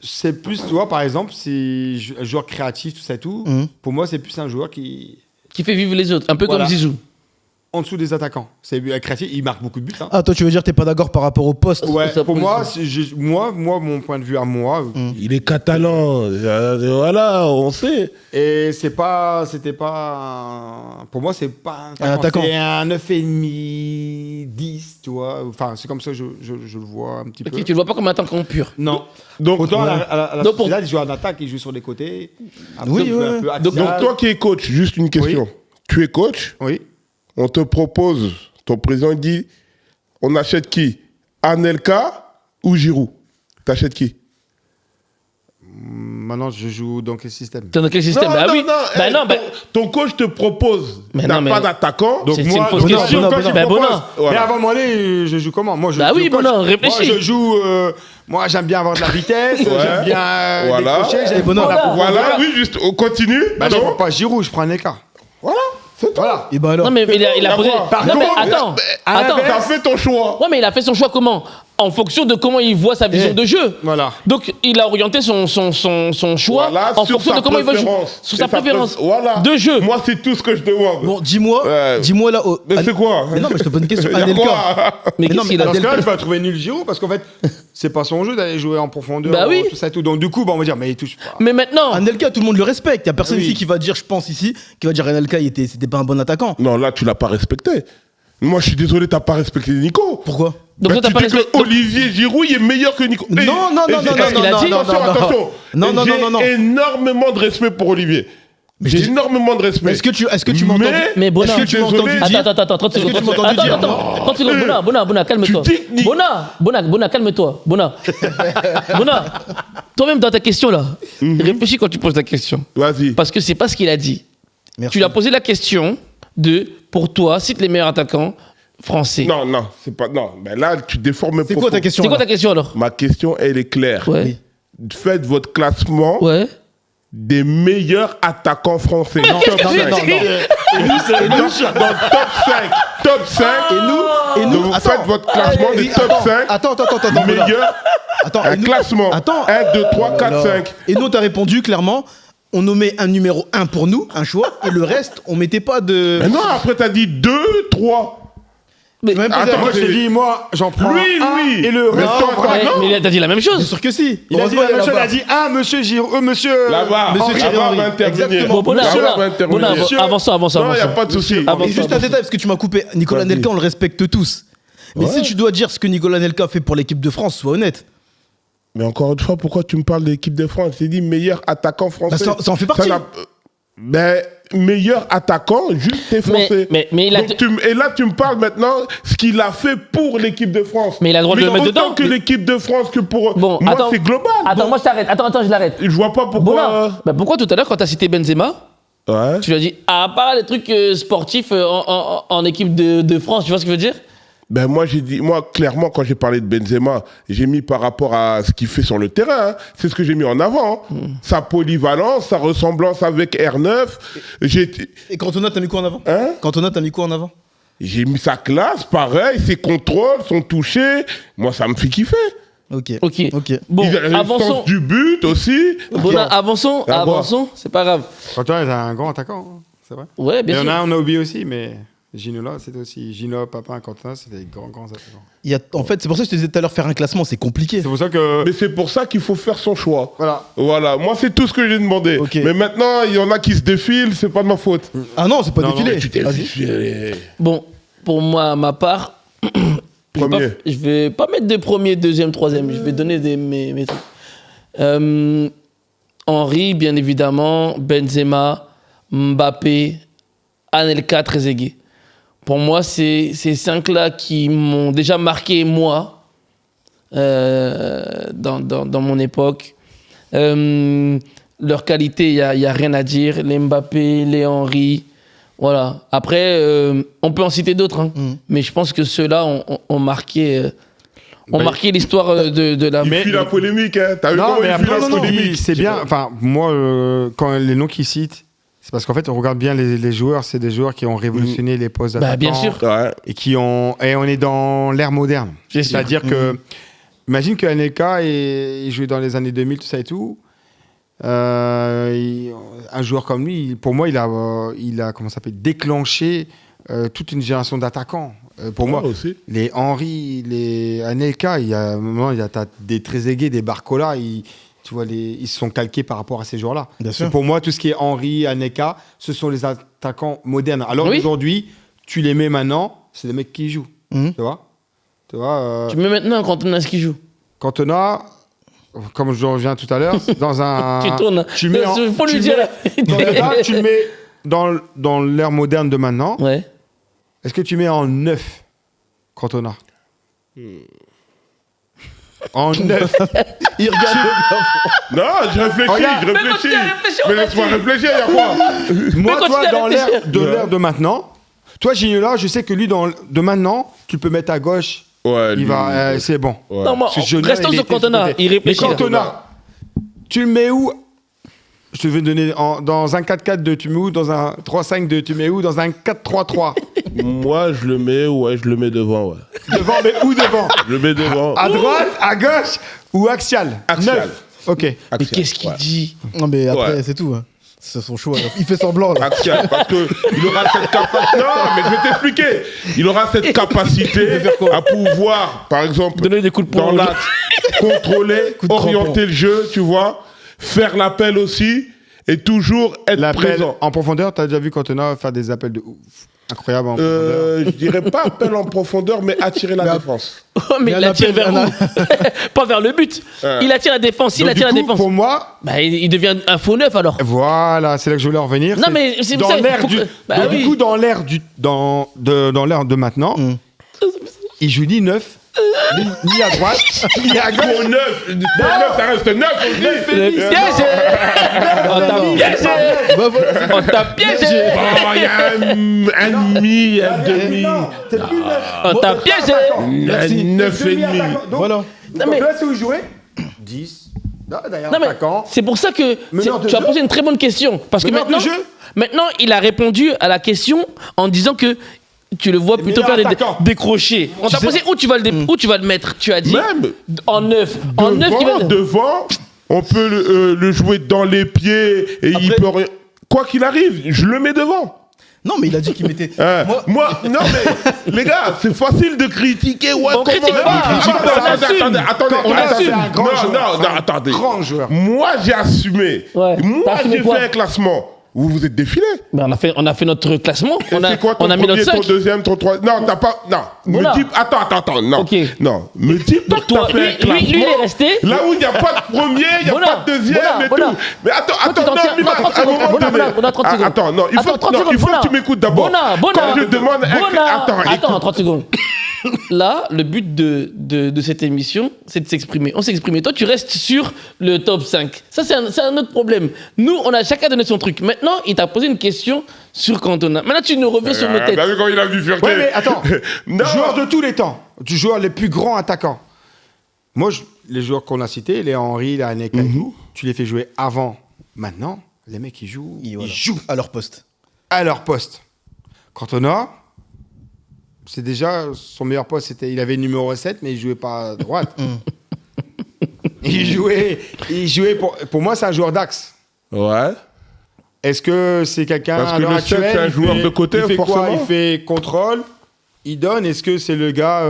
S2: c'est plus, tu vois, par exemple, c'est un joueur créatif, tout ça et tout. Pour moi, c'est plus un joueur qui
S1: Qui fait vivre les autres, un peu
S2: Voilà.
S1: comme Zizou.
S2: en dessous des attaquants. C'est créatif, il marque beaucoup de buts. Hein.
S4: Ah toi tu veux dire t'es pas d'accord par rapport au poste.
S2: Ouais,
S1: sa
S2: pour moi,
S1: position.
S2: moi, mon point de vue à moi,
S3: Il est catalan. Voilà, on sait.
S2: et c'était pas, pour moi, c'est pas
S4: Un attaquant.
S2: c'est un 9,5, 10, tu vois. Enfin, c'est comme ça que je le vois un petit peu.
S1: Ok, tu le vois pas comme un attaquant pur.
S2: Non.
S3: Donc,
S2: Autant
S3: ouais.
S2: à la
S1: Donc, pour-
S2: Sociedad, il joue en attaque, il joue sur les côtés.
S4: Oui,
S2: Un peu-
S4: ouais.
S2: un peu
S3: Donc,
S2: axial.
S3: toi qui es coach, juste une question. Tu es coach,
S2: Oui.
S3: on te propose, ton président dit, on achète qui? Anelka ou Giroud? T'achètes qui?
S2: Maintenant, je joue dans quel système?
S1: T'es dans quel système? Bah oui. Bah non, bah.
S3: Ton coach te propose,
S1: Mais
S3: t'as
S1: non, mais-
S3: pas d'attaquant.
S2: Donc
S1: C'est
S2: moi,
S1: une fausse
S2: Bona,
S1: question.
S2: quand tu
S1: Bah,
S2: proposes-
S1: Bona.
S3: Voilà.
S2: Mais avant de m'en aller, je joue comment? Moi, je
S1: Bah
S2: joue
S1: oui,
S2: coach.
S1: Bona, réfléchis.
S2: Moi, je joue. Moi, j'aime bien avoir de la vitesse. J'aime bien
S3: Voilà.
S2: décrocher. J'aime
S4: Et Bona.
S2: bien la profondeur.
S3: Voilà, oui, juste, on continue.
S2: Bah, je
S3: Non.
S2: prends pas Giroud, je prends un écart.
S3: Voilà, c'est toi.
S2: Voilà.
S4: Et bah alors.
S1: Non, mais il a posé.
S3: Par
S1: Non, mais
S3: contre,
S1: attends.
S2: à
S1: Attends.
S2: l'inverse-
S3: T'as fait ton choix.
S1: Ouais, mais il a fait son choix comment? en fonction de comment il voit sa vision de jeu.
S2: Voilà.
S1: Donc, il a orienté son choix
S3: Voilà,
S1: en
S3: sur
S1: fonction
S3: sa
S1: de comment il veut jouer.
S3: préférence.
S1: Sur sa
S3: Et sa
S1: préférence
S3: voilà.
S1: de jeu.
S3: Moi, c'est tout ce que je demande.
S4: Bon, dis-moi là.
S3: Mais c'est quoi?
S4: Mais non, mais je te pose une question.
S3: Y a
S4: Anelka.
S3: quoi?
S1: Mais
S4: Mais non,
S1: qu'est-ce
S4: mais
S1: qu'il a
S2: Dans ce
S1: dit
S2: cas-là, tu vas trouver nul Giroud parce qu'en fait, c'est pas son jeu d'aller jouer en profondeur,
S1: Bah oui.
S2: tout ça et tout. Donc du coup, bah, on va dire, mais il touche pas.
S1: Mais maintenant,
S4: Anelka, tout le monde le respecte. Il y a personne
S2: Oui.
S4: ici qui va dire, je pense ici, qui va dire Anelka, c'était pas un bon attaquant.
S3: Non, là, tu l'as pas respecté. Moi, je suis désolé, t'as pas respecté Nico.
S4: Pourquoi
S1: donc toi, t'as
S3: tu
S1: pas
S3: dis
S1: respecté.
S3: que Olivier Giroud il est meilleur que Nico.
S4: Non, non, non, non,
S1: qu'est-ce qu'il a dit
S3: Attention.
S4: Non, non, non, non.
S3: J'ai énormément de respect pour Olivier. J'ai énormément de respect.
S4: Est-ce que tu m'as entendu
S1: Mais Bona,
S4: Est-ce que tu m'as entendu
S3: désolé.
S4: dire
S1: Attends, 30 secondes.
S4: Est-ce que tu m'as entendu dire
S1: Attends, 30 secondes. Bona, calme-toi.
S3: Tu dis que Nick-
S1: Bona, calme-toi. Bona, toi-même dans ta question là, réfléchis quand tu poses ta question.
S3: Vas-y.
S1: Parce que c'est pas ce qu'il a dit.
S4: Merci.
S1: Tu lui as posé la question de, pour toi, cite les meilleurs attaquants français.
S3: Non, c'est pas. Non, mais là, tu déformes mes
S4: C'est
S3: propos.
S4: quoi ta question
S1: C'est quoi ta
S4: alors
S1: question alors?
S3: Ma question, elle est claire.
S1: Ouais.
S3: Faites votre classement
S1: Ouais.
S3: des meilleurs attaquants français.
S1: qu'est-ce
S3: Top
S1: que
S3: 5.
S1: j'ai dit
S3: Dans le top 5. Top 5.
S4: Et nous,
S3: Donc, vous faites votre classement des top 5
S4: Attends.
S3: meilleurs.
S4: Attends,
S3: Un
S4: et nous-
S3: classement.
S4: Attends.
S3: 1, 2, 3, 4,
S4: Alors,
S3: 5.
S4: Et nous, t'as répondu clairement, on nommait un numéro 1 pour nous, un choix, et le reste, on mettait pas de.
S3: Mais non, après, t'as dit 2, 3.
S1: Mais,
S4: Même pas
S3: Attends,
S4: de-
S2: Moi, je t'ai dit, moi, j'en prends
S3: Lui,
S2: un
S3: oui.
S2: et le
S3: Mais
S2: reste.
S3: toi,
S1: mais,
S3: non.
S1: mais t'as dit la même
S4: Bien
S1: chose.
S4: sûr que si.
S2: Il a dit
S4: Heureusement,
S2: la même
S4: là
S2: chose, il
S4: bas.
S2: a dit monsieur Giroud, monsieur.
S3: Là-bas,
S4: Monsieur Thierry
S3: là-bas,
S4: Henry.
S3: va intervenir.
S4: Exactement.
S1: Bon, Bona,
S3: Là-bas, va intervenir.
S1: avançons.
S3: Non, il n'y a pas de souci.
S1: Avance.
S4: Et juste un détail, parce que tu m'as coupé. Nicolas
S3: Vas-y.
S4: Anelka, on le respecte tous. Mais
S3: Ouais.
S4: si tu dois dire ce que Nicolas Anelka fait pour l'équipe de France, sois honnête.
S3: Mais encore une fois, pourquoi tu me parles de l'équipe de France? J'ai dit meilleur attaquant français.
S4: Bah, ça en fait partie.
S3: Ben, meilleur attaquant, juste t'es français.
S1: mais il a-
S3: Et là, tu me parles maintenant ce qu'il a fait pour l'équipe de France.
S1: Mais il a le droit de le mettre
S3: autant
S1: dedans.
S3: que l'équipe de France que pour.
S1: Bon,
S3: moi,
S1: attends.
S3: c'est global.
S1: Attends,
S3: Donc,
S1: moi je t'arrête. Attends, je l'arrête.
S3: je vois pas pourquoi.
S1: Bona, bah, pourquoi tout à l'heure, quand t'as cité Benzema,
S3: Ouais.
S1: tu lui as dit, à part les trucs sportifs en équipe de France, tu vois ce que je veux dire?
S3: Ben moi j'ai dit, moi clairement quand j'ai parlé de Benzema, j'ai mis par rapport à ce qu'il fait sur le terrain, hein. C'est ce que j'ai mis en avant, hein. Sa polyvalence, sa ressemblance avec R9,
S4: Et Cantona, t'as mis quoi en avant
S3: Hein
S4: Cantona, t'as mis quoi en avant
S3: j'ai mis sa classe, pareil, ses contrôles, son toucher, moi ça me fait kiffer.
S4: Ok.
S1: Ok.
S4: Ok.
S1: Bon,
S3: Il a le
S1: avançons.
S3: sens du but aussi.
S1: Bona, avançons,
S3: À voir.
S1: avançons, c'est pas grave.
S2: Toi, t'es un grand attaquant, hein, c'est vrai.
S1: Ouais,
S2: Il y
S1: bien
S2: en
S1: sûr.
S2: a un, on a oublié aussi, mais Ginola, c'était aussi. Gino, Papin, Quentin, c'était des grands attaquants.
S4: En fait, c'est pour ça que je te disais tout à l'heure, faire un classement, c'est compliqué.
S2: C'est pour ça que.
S3: Mais c'est pour ça qu'il faut faire son choix.
S2: Voilà.
S3: Voilà, moi c'est tout ce que j'ai demandé.
S4: Ok.
S3: Mais maintenant, il y en a qui se défilent, c'est pas de ma faute.
S4: Ah non, c'est pas
S2: Non,
S4: défilé.
S2: non,
S3: Tu t'es
S4: Vas-y.
S3: défilé.
S1: Bon, pour moi, ma part,
S3: Premier.
S1: je vais pas mettre de premier, deuxième, troisième. Je vais donner mes trucs. Henry, bien évidemment, Benzema, Mbappé, Anelka, Trezeguet. Pour moi, c'est ces cinq-là qui m'ont déjà marqué, moi, dans mon époque. Leur qualité, il n'y a rien à dire. Les Mbappé, les Henry. Voilà. Après, on peut en citer d'autres, hein. Mais je pense que ceux-là ont marqué l'histoire de la.
S3: Il fuit la polémique, hein. T'as vu
S2: Non,
S3: comment
S2: mais
S3: il fuit
S2: après,
S3: la
S2: ce qu'il dit,
S3: polémique?
S2: c'est bien. Enfin, moi, quand les noms qu'il cite, c'est parce qu'en fait, on regarde bien les joueurs. C'est des joueurs qui ont révolutionné les postes d'attaquants.
S1: Bah, bien sûr.
S3: Ouais.
S2: Et on est dans l'ère moderne.
S1: Bien sûr.
S2: C'est-à-dire que, imagine que Anelka, il jouait dans les années 2000, tout ça et tout. Un joueur comme lui, pour moi, il a comment ça s'appelle, déclenché toute une génération d'attaquants. Pour moi,
S3: aussi.
S2: les Henry, les Anelka, il y a t'as des Trezeguet, des Barcola, tu vois, ils se sont calqués par rapport à ces joueurs-là.
S4: Bien sûr.
S2: Pour moi, tout ce qui est Henry, Anelka, ce sont les attaquants modernes. Alors
S1: Oui.
S2: aujourd'hui, tu les mets maintenant, c'est des mecs qui jouent.
S4: Mhm.
S2: Tu vois,
S1: Tu mets maintenant quand on a ce qui joue.
S2: Cantona, comme je reviens tout à l'heure, dans un.
S1: Tu tournes.
S2: Tu mets en-
S1: Faut lui
S2: tu
S1: dire.
S2: mets- Cantona, tu le mets dans l'ère moderne de maintenant.
S1: Ouais.
S2: Est-ce que tu mets en 9 Cantona En 9.
S4: Il regarde.
S3: Non, je réfléchis,
S2: Regarde.
S3: je réfléchis.
S1: continue à réfléchir,
S3: Mais
S1: vas-y.
S3: laisse-moi réfléchir, il y a quoi?
S2: Moi,
S1: continue
S2: toi,
S1: à
S2: dans
S1: réfléchir.
S2: l'ère de maintenant, toi, Gignola, je sais que lui, de maintenant, tu peux mettre à gauche.
S3: Ouais,
S2: Il
S3: lui,
S2: va, c'est bon.
S3: ouais.
S1: Non, moi,
S2: Parce que Junior,
S1: restons
S2: il
S1: sur
S2: était
S1: Cantona.
S2: côté.
S1: Il
S2: Mais
S1: réfléchit. là.
S2: Cantona, tu le mets où? Je te vais donner dans un 4-4-2, tu mets où? Dans un 3-5-2, tu mets où? Dans un 4-3-3.
S3: Moi, je le mets devant, ouais.
S2: Devant, mais où devant?
S3: Je le mets devant.
S2: À droite, à gauche ou axial?
S3: Axial.
S2: 9. Ok.
S1: Mais
S3: Axial,
S1: qu'est-ce qu'il
S3: ouais.
S1: dit?
S4: Non, mais après,
S3: Ouais.
S4: c'est tout. Hein. C'est son choix. Là. Il fait semblant, là.
S3: Axial, parce qu'il aura cette capacité. Non, mais je vais t'expliquer. Il aura cette capacité à pouvoir, par exemple,
S1: Donner des coups de poing
S3: dans
S1: aux
S3: l'axe, contrôler,
S4: Coup de
S3: orienter
S4: crampon.
S3: le jeu, tu vois, faire l'appel aussi et toujours être
S2: L'appel
S3: présent.
S2: en profondeur, t'as déjà vu Cantona faire des appels de ouf. Incroyable en profondeur.
S3: Je dirais pas appel en profondeur, mais attirer la défense.
S1: Oh, mais
S4: Il y a
S1: il
S4: un
S1: attire
S4: appel,
S1: vers
S4: il y
S1: où? Pas vers le but. Il attire la défense. S'il
S2: Donc,
S1: attire la
S2: du coup,
S1: défense,
S2: pour moi,
S1: bah, il devient un faux neuf alors.
S2: voilà, c'est là que je voulais en revenir.
S1: Non, mais c'est
S2: dans
S1: ça,
S2: l'air
S1: faut
S2: du.
S1: que- bah
S2: donc,
S1: oui.
S2: du coup, dans l'air de maintenant, il joue ni 9, ni à droite, ni à gauche.
S3: Pour 9, ça reste 9 aussi.
S1: Piégé. On t'a piégé.
S4: Bah, voilà.
S1: On t'a piégé.
S3: Oh, il y a un demi, un demi.
S2: Non, c'est plus 9.
S1: On t'a piégé.
S3: Un 9 et demi.
S4: Voilà.
S2: Donc
S1: mais-
S2: là, c'est où il jouait 10. D'ailleurs,
S1: Non, mais
S2: attaquant.
S1: c'est pour ça que
S2: Meneur de
S1: tu as
S2: jeu.
S1: posé une très bonne question. Parce que
S2: Meneur de
S1: maintenant,
S2: jeu.
S1: maintenant, il a répondu à la question en disant que tu le vois plutôt
S2: meilleur
S1: faire des
S2: attaquant.
S1: décrochés. On t'a posé où tu vas le mettre. Tu as dit
S3: Même
S1: en neuf. En neuf, qui va.
S3: devant, on peut le jouer dans les pieds et il peut. Quoi qu'il arrive, je le mets devant.
S4: Non, mais il a dit qu'il mettait.
S3: Hein, non mais les gars, c'est facile de critiquer. Ouais,
S1: On critique pas, on assume.
S3: Attendez,
S1: On assume.
S2: C'est un grand joueur.
S3: non, attendez.
S2: Grand joueur.
S3: Moi, j'ai assumé.
S1: Ouais. T'as
S3: Moi,
S1: assumé
S3: j'ai
S1: quoi
S3: fait un classement. Vous vous êtes défilé.
S1: Ben, on a fait notre classement.
S3: Et
S1: On a,
S3: c'est quoi ton
S1: on a mis notre
S3: premier, ton
S1: 5.
S3: deuxième, ton troisième? Non, t'as pas. Non.
S1: Voilà.
S3: Me dis. Attends, non.
S1: Ok.
S3: Non. Me dis pas
S1: Donc
S3: que t'as
S1: toi,
S3: fait un
S1: lui, il est
S3: classement.
S1: resté.
S3: Là où il n'y a pas de premier, il n'y a
S1: Voilà.
S3: pas de deuxième
S1: Voilà.
S3: et
S1: Voilà.
S3: tout. Mais attends,
S1: t'en
S3: non,
S1: tiens-
S3: Milan,
S1: non, 30
S3: à un moment
S1: secondes.
S3: donné.
S1: On a 30 secondes.
S3: Attends, non, il faut,
S1: Attends, 30
S3: non, il faut
S1: secondes,
S3: que tu m'écoutes d'abord.
S1: Bona.
S3: Quand je demande
S1: Attends, 30 secondes. Là, le but de cette émission, c'est de s'exprimer. On s'exprime. Toi, tu restes sur le top 5. Ça, c'est un autre problème. Nous, on a chacun donné son truc. Maintenant, il t'a posé une question sur Cantona. Maintenant, tu nous reviens sur nos têtes.
S3: T'as vu quand il a vu Furquet?
S2: Ouais, mais attends.
S3: Non.
S2: Joueurs de tous les temps. Du joueur les plus grands attaquants. Moi, les joueurs qu'on a cités, les Henry, les Aneka et tout, tu les fais jouer avant, maintenant. Les mecs, ils jouent.
S4: Et voilà.
S2: Ils jouent
S4: À leur poste.
S2: à leur poste. Cantona, c'est déjà son meilleur poste. Il avait le numéro 7, mais il jouait pas à droite. il jouait pour moi, c'est un joueur d'axe.
S3: Ouais.
S2: Est-ce que c'est quelqu'un
S3: Parce
S2: à
S3: que
S2: l'heure
S3: le 7,
S2: actuelle,
S3: c'est un
S2: il
S3: joueur
S2: fait-
S3: de côté,
S2: il fait quoi?
S3: forcément.
S2: Il fait contrôle, il donne. Est-ce que c'est le gars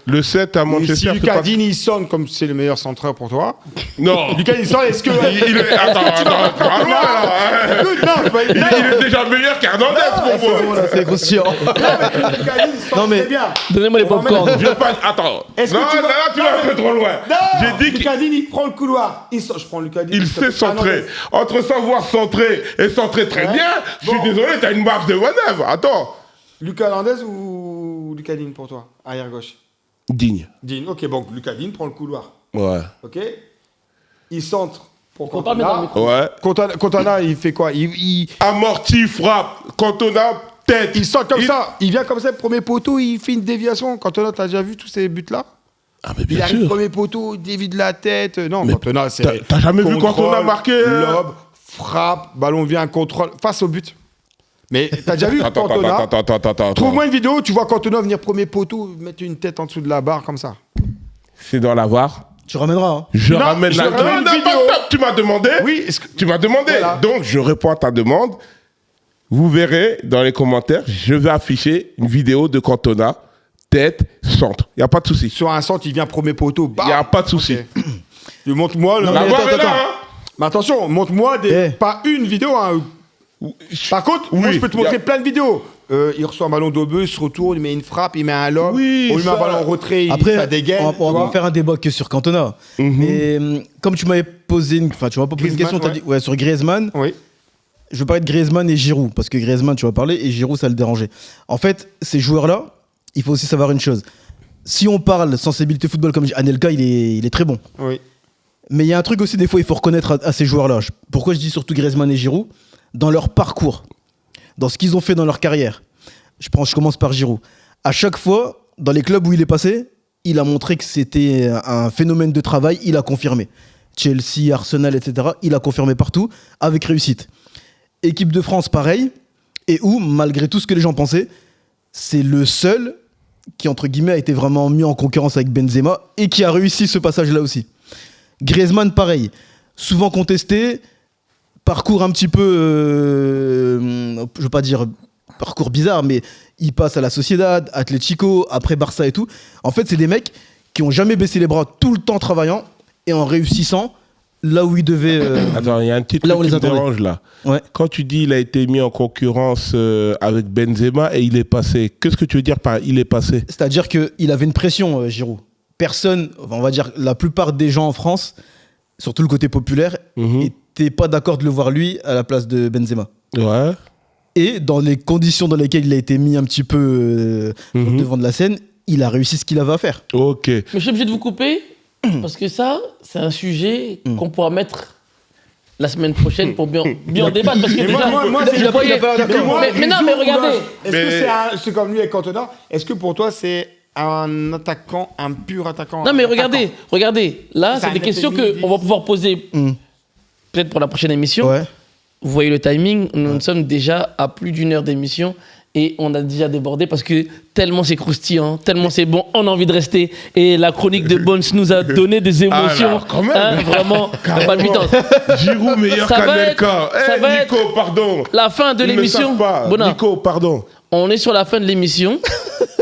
S3: Le 7 à
S2: si
S3: Manchester, c'est pas...
S2: Lucadine il sonne comme c'est le meilleur centreur pour toi?
S3: Non.
S2: Lucadine il sonne, est-ce que
S3: Attends, pas loin, là, hein.
S2: Écoute, non, c'est pas-
S3: Il est déjà meilleur qu'Hernandez pour moi.
S4: Voilà, c'est conscient.
S2: Lucadine il sonne
S4: Non, mais-
S2: très bien.
S1: Donnez-moi les
S2: On va
S1: popcorn.
S2: mettre-
S3: Je vais pas... Attends.
S2: Est-ce que
S3: Non,
S2: tu vas-
S3: là, tu vas un peu trop loin. J'ai dit qu'il
S2: Lucadine il prend le couloir. Je prends Lucadine.
S3: il sait centrer. Entre savoir centrer et centrer très
S2: Ouais.
S3: bien, je suis
S2: Bon.
S3: désolé, t'as une marge de manœuvre. Attends.
S2: Lucas Hernandez ou Lucadine pour toi? Arrière gauche.
S3: Digne.
S2: Dean. Ok, bon, Lucadine prend le couloir.
S3: Ouais.
S2: Ok. Il centre pour
S1: Faut pas mettre dans le
S2: Cantona.
S1: micro.
S3: Ouais.
S2: Cantona, il fait quoi?
S3: Amorti, frappe. Cantona, tête.
S2: Il sort comme ça, il vient comme ça, premier poteau, il fait une déviation. Cantona, t'as déjà vu tous ces buts-là?
S3: Ah, mais
S2: Il
S3: bien
S2: arrive
S3: sûr.
S2: premier poteau, il dévie de la tête. Non,
S3: Mais
S2: Cantona, c'est.
S3: t'as jamais vu
S2: contrôle,
S3: Cantona marquer,
S2: lobe, frappe, ballon vient, contrôle, face au but. Mais t'as déjà vu
S3: Attends.
S2: Cantona? Trouve-moi une vidéo où tu vois Cantona venir premier poteau, mettre une tête en dessous de la barre comme ça.
S3: C'est dans la VAR.
S4: Tu ramèneras. Hein.
S3: Je
S2: Non,
S3: ramène
S2: je
S3: la
S2: ramène une
S3: Non,
S2: vidéo.
S3: tu m'as demandé.
S2: Oui, est-ce que.
S3: Tu m'as demandé.
S2: Voilà.
S3: Donc, je réponds à ta demande. Vous verrez dans les commentaires, je vais afficher une vidéo de Cantona, tête, centre. Il n'y a pas de souci.
S2: Sur un centre, il vient premier poteau,
S3: Il
S2: bam.
S3: n'y a pas de souci.
S2: Ok. Tu montre-moi.
S4: Non,
S3: La
S4: mais
S3: VAR
S4: attends,
S3: est là,
S4: attends.
S3: hein.
S2: Mais attention, montre-moi
S4: Eh.
S2: pas une vidéo. Hein. Par contre, moi,
S3: Oui,
S2: je peux te
S3: y a-
S2: montrer plein de vidéos. Il reçoit un ballon d'obeu, il se retourne, il met une frappe, il met un lob.
S3: Oui,
S2: on lui met un
S3: ça.
S2: ballon en retrait,
S4: Après,
S2: ça dégaine.
S4: on
S2: tu
S4: va
S2: vois.
S4: faire un débat que sur Cantona. Mais comme tu m'avais posé une, enfin, tu m'as pas posé une
S2: Griezmann,
S4: question, t'as dit ouais sur Griezmann.
S2: Oui.
S4: Je veux parler de Griezmann et Giroud parce que Griezmann, tu vas parler et Giroud, ça le dérangeait. En fait, ces joueurs-là, il faut aussi savoir une chose. Si on parle sensibilité football comme Anelka, il est très bon.
S2: Oui.
S4: Mais il y a un truc aussi, des fois, il faut reconnaître à ces joueurs-là. Pourquoi je dis surtout Griezmann et Giroud? Dans leur parcours, dans ce qu'ils ont fait dans leur carrière. Je commence par Giroud. À chaque fois, dans les clubs où il est passé, il a montré que c'était un phénomène de travail, il a confirmé. Chelsea, Arsenal, etc., il a confirmé partout, avec réussite. Équipe de France, pareil. Et où, malgré tout ce que les gens pensaient, c'est le seul qui, entre guillemets, a été vraiment mis en concurrence avec Benzema et qui a réussi ce passage-là aussi. Griezmann, pareil, souvent contesté, parcours un petit peu, je veux pas dire parcours bizarre, mais il passe à la Sociedad, Atlético, après Barça et tout. En fait, c'est des mecs qui ont jamais baissé les bras, tout le temps travaillant et en réussissant là où ils devaient.
S3: Attends, il y a un petit
S4: là,
S3: truc
S4: on les
S3: qui me
S4: attendait.
S3: dérange là.
S4: Ouais.
S3: Quand tu dis il a été mis en concurrence avec Benzema et il est passé, qu'est-ce que tu veux dire par il est passé?
S4: C'est-à-dire qu'il avait une pression, Giroud. Personne, on va dire la plupart des gens en France, surtout le côté populaire, n'étaient pas d'accord de le voir lui à la place de Benzema.
S3: Ouais.
S4: Et dans les conditions dans lesquelles il a été mis un petit peu au devant de la scène, il a réussi ce qu'il avait à faire.
S3: Ok.
S1: Mais je suis obligé de vous couper parce que ça, c'est un sujet qu'on pourra mettre la semaine prochaine pour bien en débattre. Parce que déjà,
S2: moi,
S1: je voyais- mais non, mais regardez.
S2: Est-ce que c'est comme lui avec Cantona? Est-ce que pour toi, c'est un attaquant, un pur attaquant?
S1: Non, mais
S2: un
S1: regardez. Là,
S2: Ça
S1: c'est des
S2: a
S1: questions
S2: été
S1: qu'on va pouvoir poser peut-être pour la prochaine émission.
S4: Ouais.
S1: Vous voyez le timing, nous sommes déjà à plus d'une heure d'émission et on a déjà débordé parce que tellement c'est croustillant, tellement c'est bon, on a envie de rester. Et la chronique de Bones nous a donné des émotions.
S3: Alors, quand même.
S1: Hein, vraiment, palpitantes.
S3: Giroud meilleur
S1: Ça va
S3: qu'Anelka.
S1: être- ça
S3: Eh,
S1: va
S3: Nico, pardon.
S1: La fin de
S3: Ils ne
S1: l'émission.
S3: savent pas.
S1: Bona,
S3: Nico, pardon.
S1: on est sur la fin de l'émission.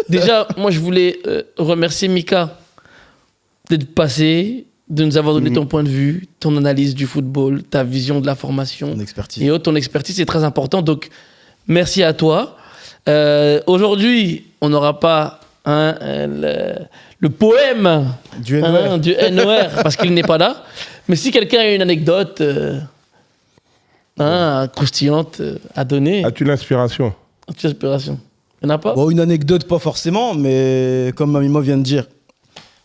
S1: Déjà, moi je voulais remercier Mika d'être passé, de nous avoir donné ton point de vue, ton analyse du football, ta vision de la formation.
S4: Ton expertise.
S1: Et ton expertise est très important. Donc, merci à toi. Aujourd'hui, on n'aura pas le poème
S4: Du NOR.
S1: du NOR parce qu'il n'est pas là. Mais si quelqu'un a une anecdote croustillante à donner,
S3: As-tu l'inspiration?
S1: petite inspiration. Il n'y en a pas?
S4: Bon, une anecdote, pas forcément, mais comme Mamima vient de dire,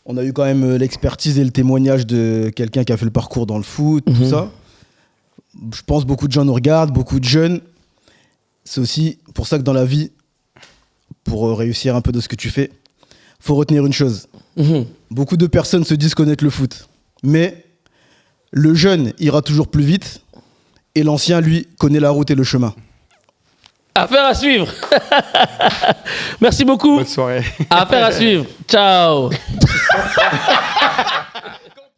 S4: on a eu quand même l'expertise et le témoignage de quelqu'un qui a fait le parcours dans le foot, tout ça. Je pense beaucoup de gens nous regardent, beaucoup de jeunes. C'est aussi pour ça que dans la vie, pour réussir un peu de ce que tu fais, faut retenir une chose. Beaucoup de personnes se disent connaître le foot, mais le jeune ira toujours plus vite et l'ancien, lui, connaît la route et le chemin.
S1: Affaire à suivre. Merci beaucoup.
S2: Bonne soirée.
S1: Affaire à suivre. Ciao.